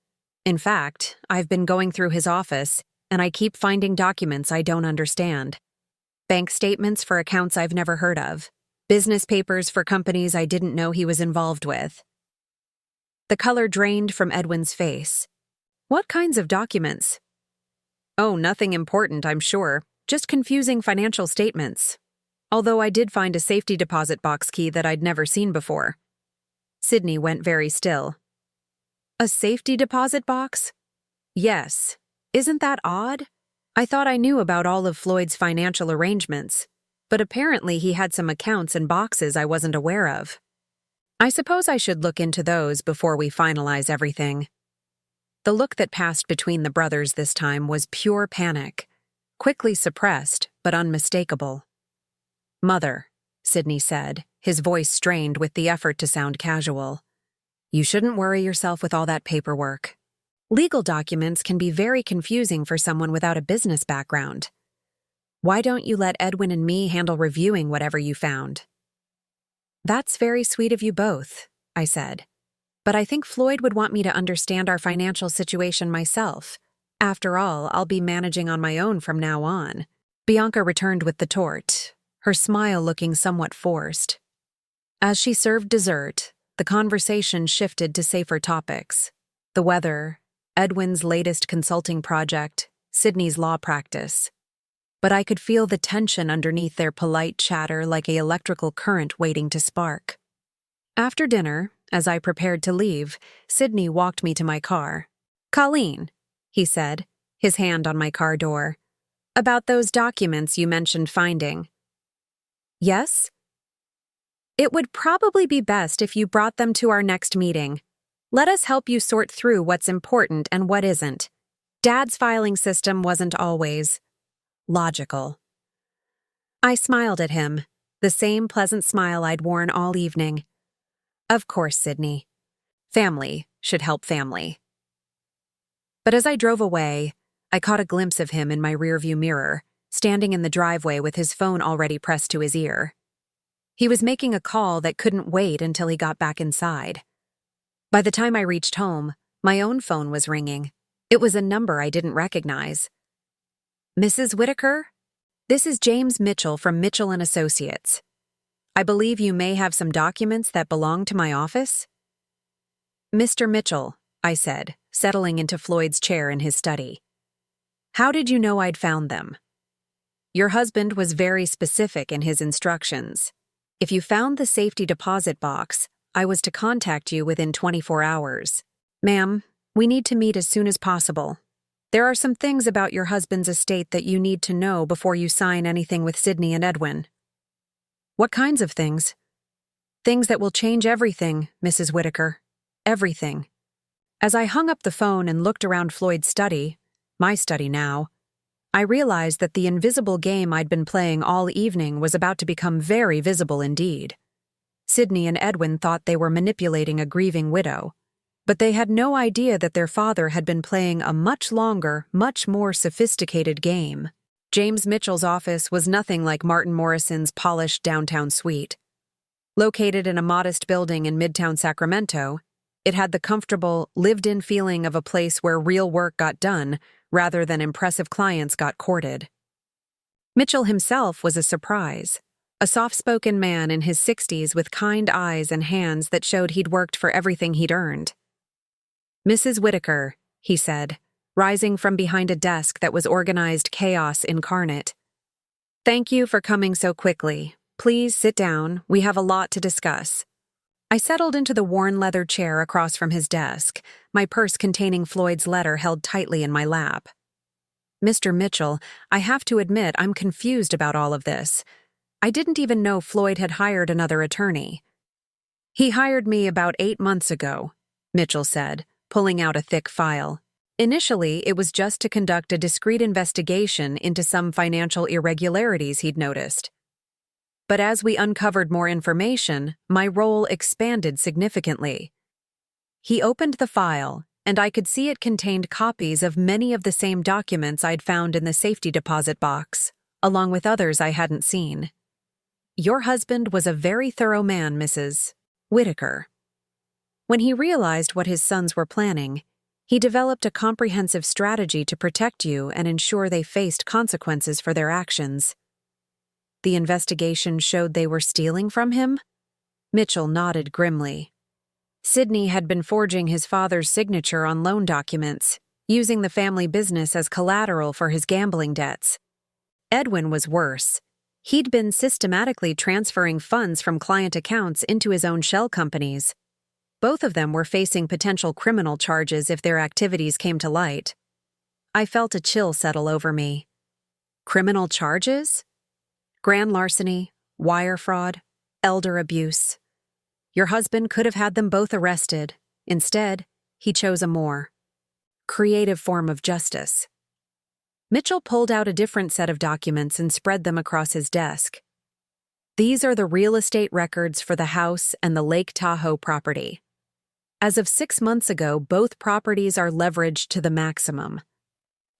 In fact, I've been going through his office, and I keep finding documents I don't understand. Bank statements for accounts I've never heard of. Business papers for companies I didn't know he was involved with." The color drained from Edwin's face. What kinds of documents? Oh, nothing important, I'm sure. Just confusing financial statements. Although I did find a safety deposit box key that I'd never seen before. Sydney went very still. A safety deposit box? Yes. Isn't that odd? I thought I knew about all of Floyd's financial arrangements, but apparently he had some accounts and boxes I wasn't aware of. I suppose I should look into those before we finalize everything. The look that passed between the brothers this time was pure panic, quickly suppressed but unmistakable. Mother, Sydney said, his voice strained with the effort to sound casual. You shouldn't worry yourself with all that paperwork. Legal documents can be very confusing for someone without a business background. Why don't you let Edwin and me handle reviewing whatever you found? That's very sweet of you both, I said. But I think Floyd would want me to understand our financial situation myself. After all, I'll be managing on my own from now on. Bianca returned with the tort, her smile looking somewhat forced. As she served dessert, the conversation shifted to safer topics. The weather, Edwin's latest consulting project, Sydney's law practice. But I could feel the tension underneath their polite chatter like an electrical current waiting to spark. After dinner, as I prepared to leave, Sydney walked me to my car. Colleen, he said, his hand on my car door. About those documents you mentioned finding. Yes? It would probably be best if you brought them to our next meeting. Let us help you sort through what's important and what isn't. Dad's filing system wasn't always logical. I smiled at him, the same pleasant smile I'd worn all evening. Of course, Sydney. Family should help family. But as I drove away, I caught a glimpse of him in my rearview mirror, standing in the driveway with his phone already pressed to his ear. He was making a call that couldn't wait until he got back inside. By the time I reached home, my own phone was ringing. It was a number I didn't recognize. Mrs. Whitaker? This is James Mitchell from Mitchell & Associates. I believe you may have some documents that belong to my office? Mr. Mitchell, I said, settling into Floyd's chair in his study. How did you know I'd found them? Your husband was very specific in his instructions. If you found the safety deposit box, I was to contact you within 24 hours. Ma'am, we need to meet as soon as possible. There are some things about your husband's estate that you need to know before you sign anything with Sydney and Edwin. What kinds of things? Things that will change everything, Mrs. Whitaker. Everything. As I hung up the phone and looked around Floyd's study, my study now, I realized that the invisible game I'd been playing all evening was about to become very visible indeed. Sydney and Edwin thought they were manipulating a grieving widow, but they had no idea that their father had been playing a much longer, much more sophisticated game. James Mitchell's office was nothing like Martin Morrison's polished downtown suite. Located in a modest building in Midtown Sacramento, it had the comfortable, lived-in feeling of a place where real work got done rather than impressive clients got courted. Mitchell himself was a surprise, a soft-spoken man in his 60s with kind eyes and hands that showed he'd worked for everything he'd earned. Mrs. Whitaker, he said, rising from behind a desk that was organized chaos incarnate. Thank you for coming so quickly. Please sit down. We have a lot to discuss. I settled into the worn leather chair across from his desk, my purse containing Floyd's letter held tightly in my lap. Mr. Mitchell, I have to admit I'm confused about all of this. I didn't even know Floyd had hired another attorney. He hired me about 8 months ago, Mitchell said, pulling out a thick file. Initially, it was just to conduct a discreet investigation into some financial irregularities he'd noticed. But as we uncovered more information, my role expanded significantly. He opened the file, and I could see it contained copies of many of the same documents I'd found in the safety deposit box, along with others I hadn't seen. Your husband was a very thorough man, Mrs. Whitaker. When he realized what his sons were planning, he developed a comprehensive strategy to protect you and ensure they faced consequences for their actions. The investigation showed they were stealing from him? Mitchell nodded grimly. Sydney had been forging his father's signature on loan documents. using the family business as collateral for his gambling debts. Edwin was worse. He'd been systematically transferring funds from client accounts into his own shell companies. Both of them were facing potential criminal charges if their activities came to light. I felt a chill settle over me. Criminal charges? Grand larceny, wire fraud, elder abuse. Your husband could have had them both arrested. Instead, he chose a more creative form of justice. Mitchell pulled out a different set of documents and spread them across his desk. These are the real estate records for the house and the Lake Tahoe property. As of 6 months ago, both properties are leveraged to the maximum.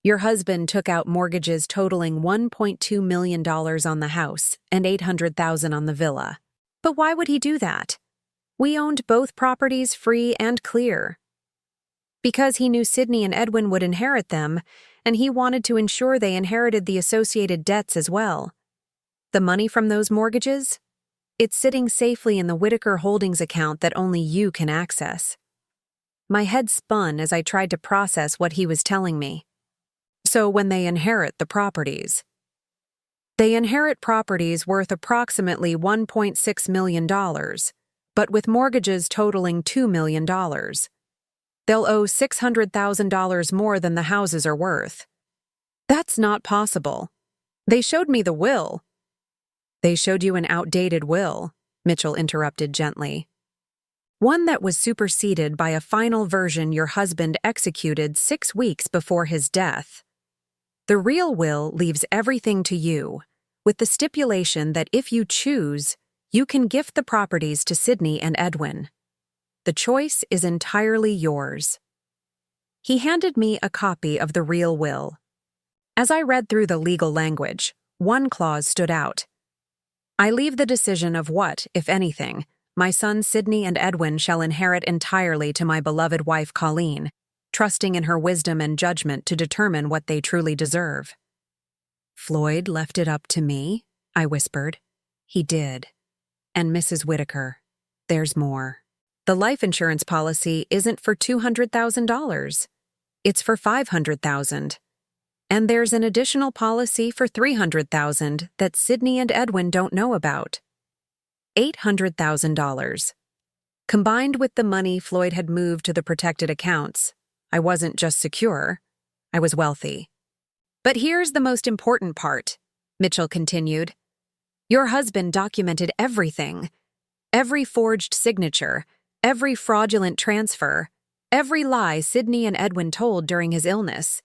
Your husband took out mortgages totaling $1.2 million on the house and $800,000 on the villa. But why would he do that? We owned both properties free and clear. Because he knew Sydney and Edwin would inherit them, and he wanted to ensure they inherited the associated debts as well. The money from those mortgages? It's sitting safely in the Whitaker Holdings account that only you can access. My head spun as I tried to process what he was telling me. So when they inherit the properties, they inherit properties worth approximately $1.6 million, but with mortgages totaling $2 million. They'll owe $600,000 more than the houses are worth. That's not possible. They showed me the will. They showed you an outdated will, Mitchell interrupted gently. One that was superseded by a final version your husband executed 6 weeks before his death. The real will leaves everything to you, with the stipulation that if you choose, you can gift the properties to Sydney and Edwin. The choice is entirely yours. He handed me a copy of the real will. As I read through the legal language, one clause stood out. I leave the decision of what, if anything, my sons Sydney and Edwin shall inherit entirely to my beloved wife Colleen, trusting in her wisdom and judgment to determine what they truly deserve. Floyd left it up to me, I whispered. He did. And Mrs. Whitaker, there's more. The life insurance policy isn't for $200,000. It's for $500,000. And there's an additional policy for $300,000 that Sydney and Edwin don't know about. $800,000. Combined with the money Floyd had moved to the protected accounts, I wasn't just secure, I was wealthy. But here's the most important part, Mitchell continued. Your husband documented everything. Every forged signature, every fraudulent transfer, every lie Sydney and Edwin told during his illness.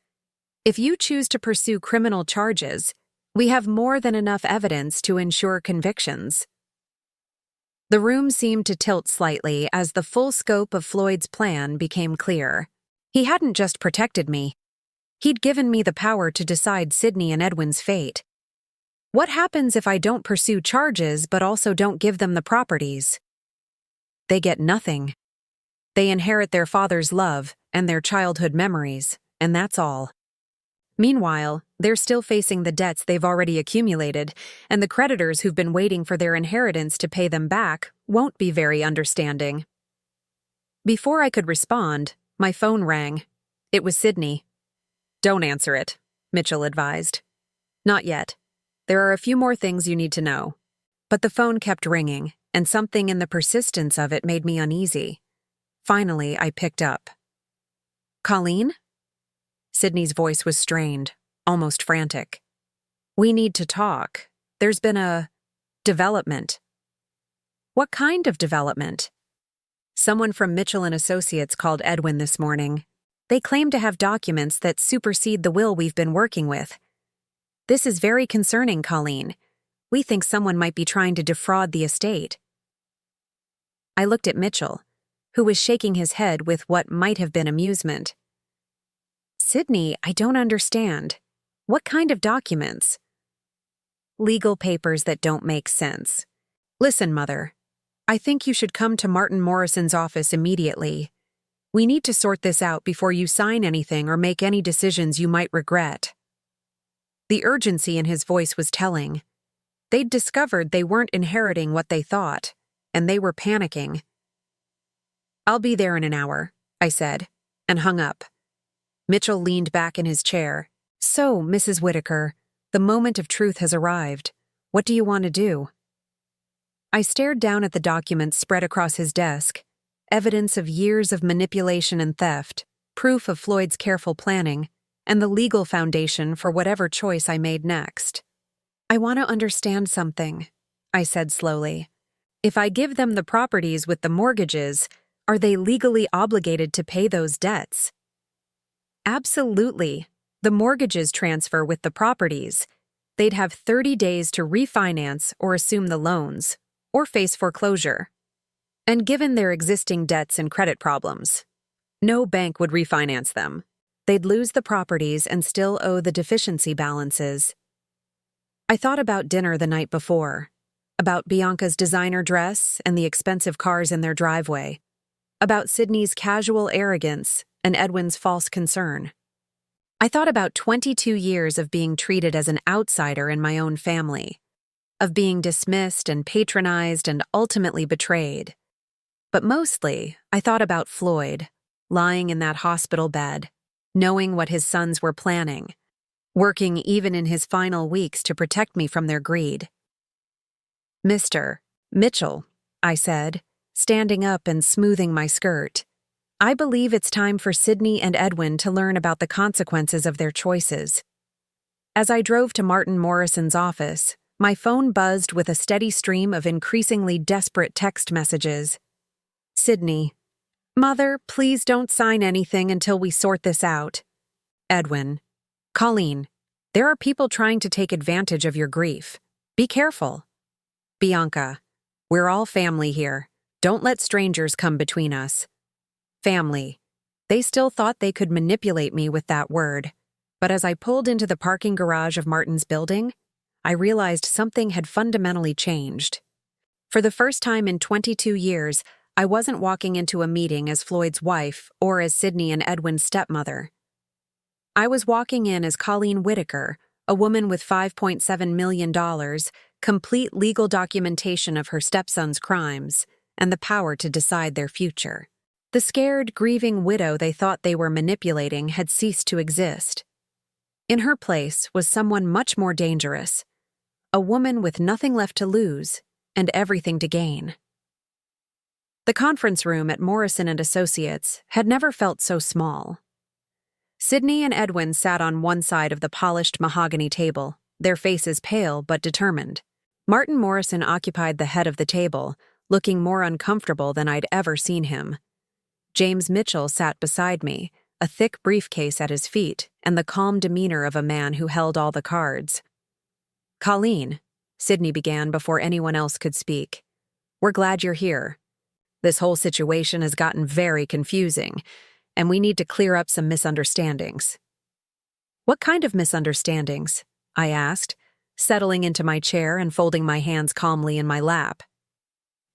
If you choose to pursue criminal charges, we have more than enough evidence to ensure convictions. The room seemed to tilt slightly as the full scope of Floyd's plan became clear. He hadn't just protected me. He'd given me the power to decide Sydney and Edwin's fate. What happens if I don't pursue charges but also don't give them the properties? They get nothing. They inherit their father's love and their childhood memories, and that's all. Meanwhile, they're still facing the debts they've already accumulated, and the creditors who've been waiting for their inheritance to pay them back won't be very understanding. Before I could respond, my phone rang. It was Sydney. Don't answer it, Mitchell advised. Not yet. There are a few more things you need to know. But the phone kept ringing, and something in the persistence of it made me uneasy. Finally, I picked up. Colleen? Sydney's voice was strained, almost frantic. We need to talk. There's been a development. What kind of development? Someone from Mitchell & Associates called Edwin this morning. They claim to have documents that supersede the will we've been working with. This is very concerning, Colleen. We think someone might be trying to defraud the estate. I looked at Mitchell, who was shaking his head with what might have been amusement. Sydney, I don't understand. What kind of documents? Legal papers that don't make sense. Listen, Mother. I think you should come to Martin Morrison's office immediately. We need to sort this out before you sign anything or make any decisions you might regret. The urgency in his voice was telling. They'd discovered they weren't inheriting what they thought, and they were panicking. I'll be there in an hour, I said, and hung up. Mitchell leaned back in his chair. So, Mrs. Whitaker, the moment of truth has arrived. What do you want to do? I stared down at the documents spread across his desk, evidence of years of manipulation and theft, proof of Floyd's careful planning, and the legal foundation for whatever choice I made next. I want to understand something, I said slowly. If I give them the properties with the mortgages, are they legally obligated to pay those debts? Absolutely. The mortgages transfer with the properties. They'd have 30 days to refinance or assume the loans, or face foreclosure. And given their existing debts and credit problems, no bank would refinance them. They'd lose the properties and still owe the deficiency balances. I thought about dinner the night before, about Bianca's designer dress and the expensive cars in their driveway, about Sydney's casual arrogance and Edwin's false concern. I thought about 22 years of being treated as an outsider in my own family, of being dismissed and patronized and ultimately betrayed. But mostly, I thought about Floyd, lying in that hospital bed, knowing what his sons were planning, working even in his final weeks to protect me from their greed. Mr. Mitchell, I said, standing up and smoothing my skirt. I believe it's time for Sydney and Edwin to learn about the consequences of their choices. As I drove to Martin Morrison's office, my phone buzzed with a steady stream of increasingly desperate text messages. Sydney, Mother, please don't sign anything until we sort this out. Edwin, Colleen, there are people trying to take advantage of your grief. Be careful. Bianca, we're all family here. Don't let strangers come between us. Family. They still thought they could manipulate me with that word, but as I pulled into the parking garage of Martin's building, I realized something had fundamentally changed. For the first time in 22 years, I wasn't walking into a meeting as Floyd's wife or as Sydney and Edwin's stepmother. I was walking in as Colleen Whitaker, a woman with $5.7 million, complete legal documentation of her stepson's crimes, and the power to decide their future. The scared, grieving widow they thought they were manipulating had ceased to exist. In her place was someone much more dangerous, a woman with nothing left to lose and everything to gain. The conference room at Morrison & Associates had never felt so small. Sydney and Edwin sat on one side of the polished mahogany table, their faces pale but determined. Martin Morrison occupied the head of the table, looking more uncomfortable than I'd ever seen him. James Mitchell sat beside me, a thick briefcase at his feet and the calm demeanor of a man who held all the cards. Colleen, Sydney began before anyone else could speak. We're glad you're here. This whole situation has gotten very confusing, and we need to clear up some misunderstandings. What kind of misunderstandings? I asked, settling into my chair and folding my hands calmly in my lap.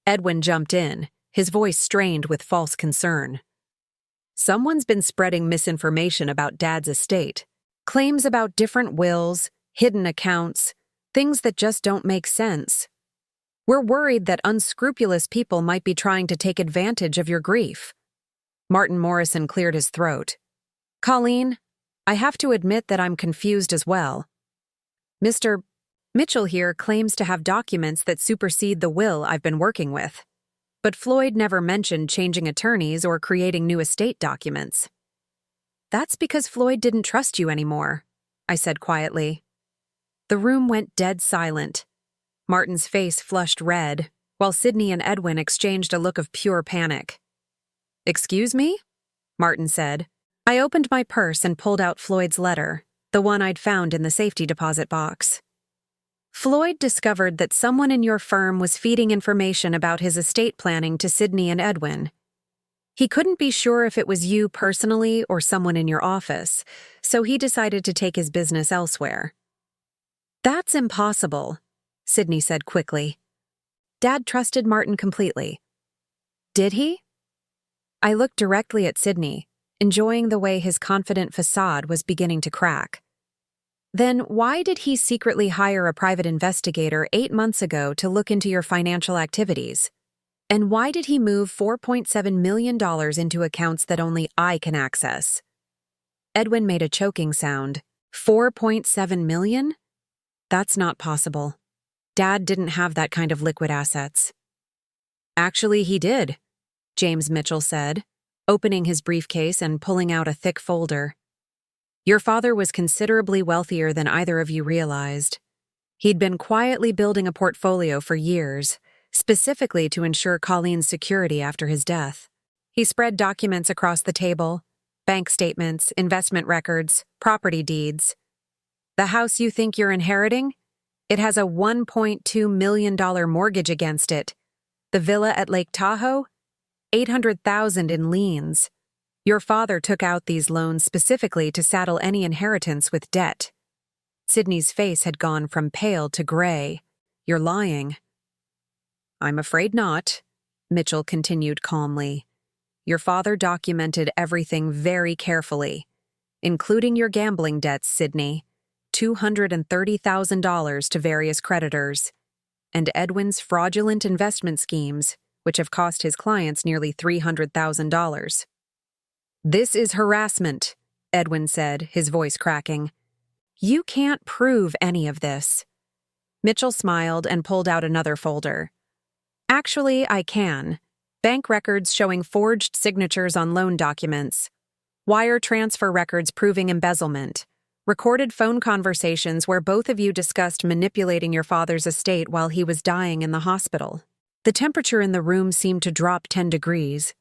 Edwin jumped in, his voice strained with false concern. Someone's been spreading misinformation about Dad's estate. Claims about different wills, hidden accounts, things that just don't make sense. We're worried that unscrupulous people might be trying to take advantage of your grief. Martin Morrison cleared his throat. Colleen, I have to admit that I'm confused as well. Mr. Mitchell here claims to have documents that supersede the will I've been working with. But Floyd never mentioned changing attorneys or creating new estate documents. That's because Floyd didn't trust you anymore, I said quietly. The room went dead silent. Martin's face flushed red, while Sydney and Edwin exchanged a look of pure panic. Excuse me? Martin said. I opened my purse and pulled out Floyd's letter, the one I'd found in the safety deposit box. Floyd discovered that someone in your firm was feeding information about his estate planning to Sydney and Edwin. He couldn't be sure if it was you personally or someone in your office, so he decided to take his business elsewhere. That's impossible, Sydney said quickly. Dad trusted Martin completely. Did he? I looked directly at Sydney, enjoying the way his confident facade was beginning to crack. Then why did he secretly hire a private investigator 8 months ago to look into your financial activities? And why did he move $4.7 million into accounts that only I can access? Edwin made a choking sound. 4.7 million? That's not possible. Dad didn't have that kind of liquid assets. Actually, he did, James Mitchell said, opening his briefcase and pulling out a thick folder. Your father was considerably wealthier than either of you realized. He'd been quietly building a portfolio for years, specifically to ensure Colleen's security after his death. He spread documents across the table: bank statements, investment records, property deeds. The house you think you're inheriting? It has a $1.2 million mortgage against it. The villa at Lake Tahoe? $800,000 in liens. Your father took out these loans specifically to saddle any inheritance with debt. Sydney's face had gone from pale to gray. You're lying. I'm afraid not, Mitchell continued calmly. Your father documented everything very carefully, including your gambling debts, Sydney, $230,000 to various creditors, and Edwin's fraudulent investment schemes, which have cost his clients nearly $300,000. This is harassment, Edwin said, his voice cracking. You can't prove any of this. Mitchell smiled and pulled out another folder. Actually, I can. Bank records showing forged signatures on loan documents, wire transfer records proving embezzlement, recorded phone conversations where both of you discussed manipulating your father's estate while he was dying in the hospital. The temperature in the room seemed to drop 10 degrees.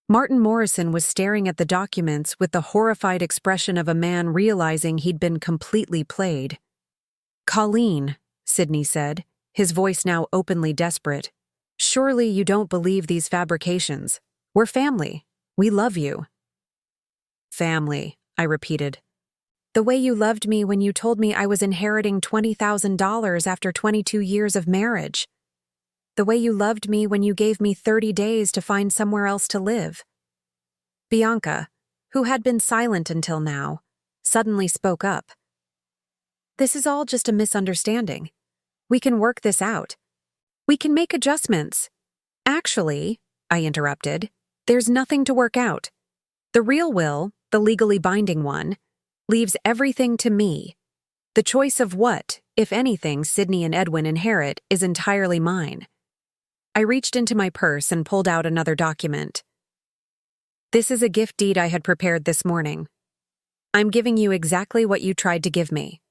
Martin Morrison was staring at the documents with the horrified expression of a man realizing he'd been completely played. Colleen, Sydney said, his voice now openly desperate. Surely you don't believe these fabrications. We're family. We love you. Family, I repeated. The way you loved me when you told me I was inheriting $20,000 after 22 years of marriage. The way you loved me when you gave me 30 days to find somewhere else to live. Bianca, who had been silent until now, suddenly spoke up. This is all just a misunderstanding. We can work this out. We can make adjustments. Actually, I interrupted, there's nothing to work out. The real will, the legally binding one, leaves everything to me. The choice of what, if anything, Sydney and Edwin inherit is entirely mine. I reached into my purse and pulled out another document. This is a gift deed I had prepared this morning. I'm giving you exactly what you tried to give me.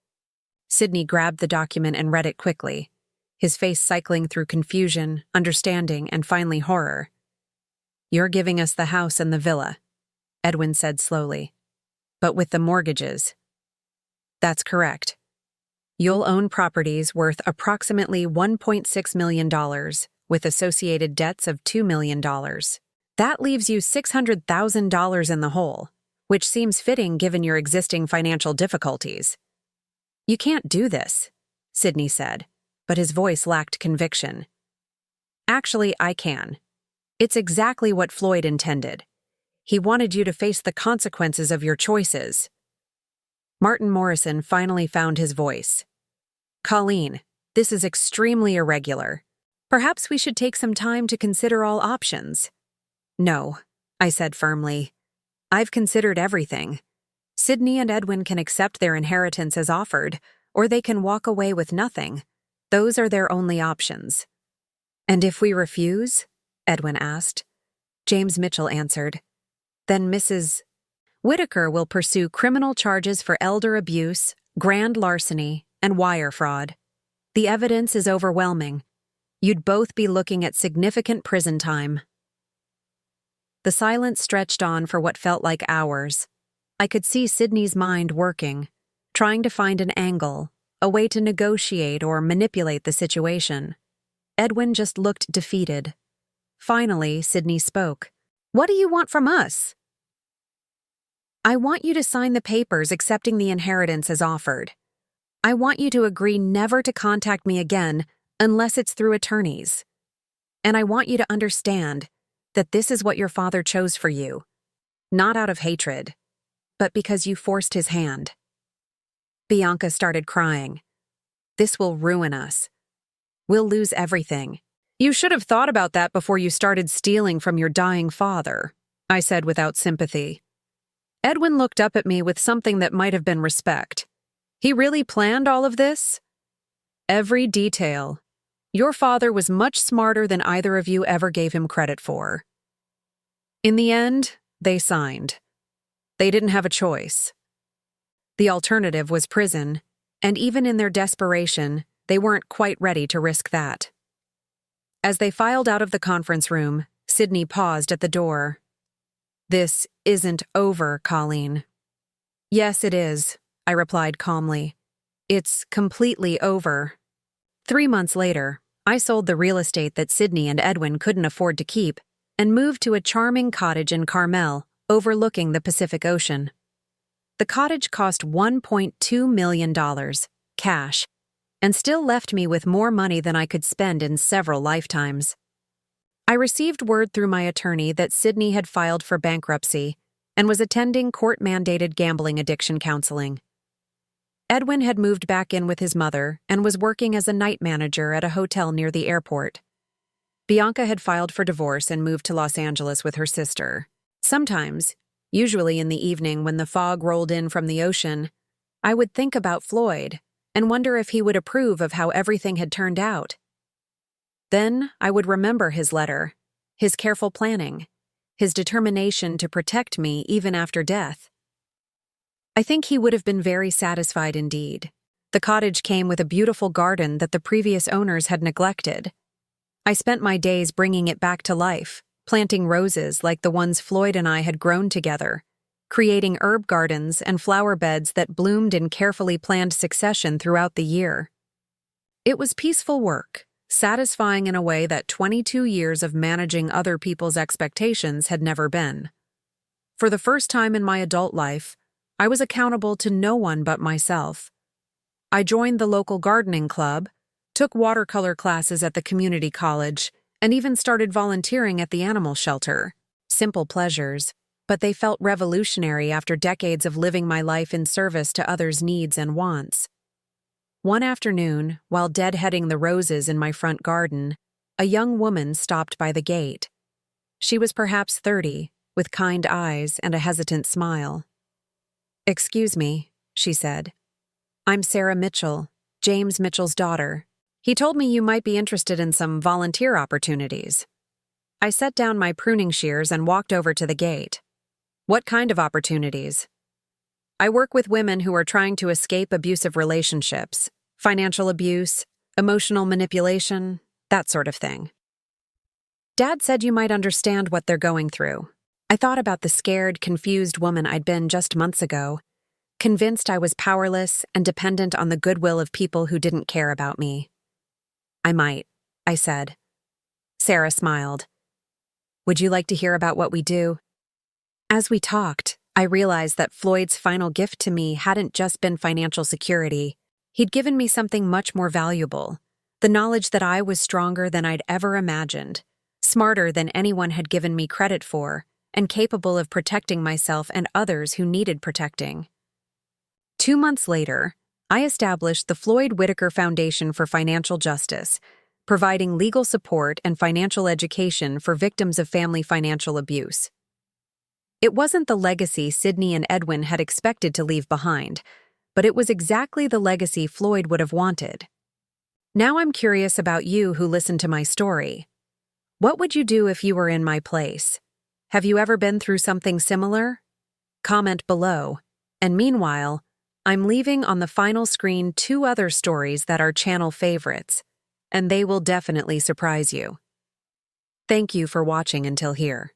Sydney grabbed the document and read it quickly, his face cycling through confusion, understanding, and finally horror. You're giving us the house and the villa, Edwin said slowly. But with the mortgages. That's correct. You'll own properties worth approximately $1.6 million, with associated debts of $2 million. That leaves you $600,000 in the hole, which seems fitting given your existing financial difficulties. You can't do this, Sydney said, but his voice lacked conviction. Actually, I can. It's exactly what Floyd intended. He wanted you to face the consequences of your choices. Martin Morrison finally found his voice. Colleen, this is extremely irregular. Perhaps we should take some time to consider all options. No, I said firmly. I've considered everything. Sydney and Edwin can accept their inheritance as offered, or they can walk away with nothing. Those are their only options. And if we refuse? Edwin asked. James Mitchell answered. Then Mrs. Whitaker will pursue criminal charges for elder abuse, grand larceny, and wire fraud. The evidence is overwhelming. You'd both be looking at significant prison time. The silence stretched on for what felt like hours. I could see Sydney's mind working, trying to find an angle, a way to negotiate or manipulate the situation. Edwin just looked defeated. Finally, Sydney spoke. What do you want from us? I want you to sign the papers accepting the inheritance as offered. I want you to agree never to contact me again unless it's through attorneys. And I want you to understand that this is what your father chose for you, not out of hatred, but because you forced his hand. Bianca started crying. This will ruin us. We'll lose everything. You should have thought about that before you started stealing from your dying father, I said without sympathy. Edwin looked up at me with something that might have been respect. He really planned all of this? Every detail. Your father was much smarter than either of you ever gave him credit for. In the end, they signed. They didn't have a choice. The alternative was prison, and even in their desperation, they weren't quite ready to risk that. As they filed out of the conference room, Sydney paused at the door. This isn't over, Colleen. Yes, it is, I replied calmly. It's completely over. 3 months later, I sold the real estate that Sydney and Edwin couldn't afford to keep and moved to a charming cottage in Carmel, overlooking the Pacific Ocean. The cottage cost $1.2 million, cash, and still left me with more money than I could spend in several lifetimes. I received word through my attorney that Sydney had filed for bankruptcy and was attending court-mandated gambling addiction counseling. Edwin had moved back in with his mother and was working as a night manager at a hotel near the airport. Bianca had filed for divorce and moved to Los Angeles with her sister. Sometimes, usually in the evening when the fog rolled in from the ocean, I would think about Floyd and wonder if he would approve of how everything had turned out. Then I would remember his letter, his careful planning, his determination to protect me even after death. I think he would have been very satisfied indeed. The cottage came with a beautiful garden that the previous owners had neglected. I spent my days bringing it back to life, planting roses like the ones Floyd and I had grown together, creating herb gardens and flower beds that bloomed in carefully planned succession throughout the year. It was peaceful work, satisfying in a way that 22 years of managing other people's expectations had never been. For the first time in my adult life, I was accountable to no one but myself. I joined the local gardening club, took watercolor classes at the community college, and even started volunteering at the animal shelter. Simple pleasures, but they felt revolutionary after decades of living my life in service to others' needs and wants. One afternoon, while deadheading the roses in my front garden, a young woman stopped by the gate. She was perhaps 30, with kind eyes and a hesitant smile. "Excuse me," she said. "I'm Sarah Mitchell, James Mitchell's daughter. He told me you might be interested in some volunteer opportunities." I set down my pruning shears and walked over to the gate. "What kind of opportunities?" "I work with women who are trying to escape abusive relationships, financial abuse, emotional manipulation, that sort of thing." "Dad said you might understand what they're going through." I thought about the scared, confused woman I'd been just months ago, convinced I was powerless and dependent on the goodwill of people who didn't care about me. "I might," I said. Sarah smiled. "Would you like to hear about what we do?" As we talked, I realized that Floyd's final gift to me hadn't just been financial security. He'd given me something much more valuable, the knowledge that I was stronger than I'd ever imagined, smarter than anyone had given me credit for, and capable of protecting myself and others who needed protecting. 2 months later, I established the Floyd Whitaker Foundation for Financial Justice, providing legal support and financial education for victims of family financial abuse. It wasn't the legacy Sydney and Edwin had expected to leave behind, but it was exactly the legacy Floyd would have wanted. Now I'm curious about you who listened to my story. What would you do if you were in my place? Have you ever been through something similar? Comment below. And meanwhile, I'm leaving on the final screen 2 other stories that are channel favorites, and they will definitely surprise you. Thank you for watching until here.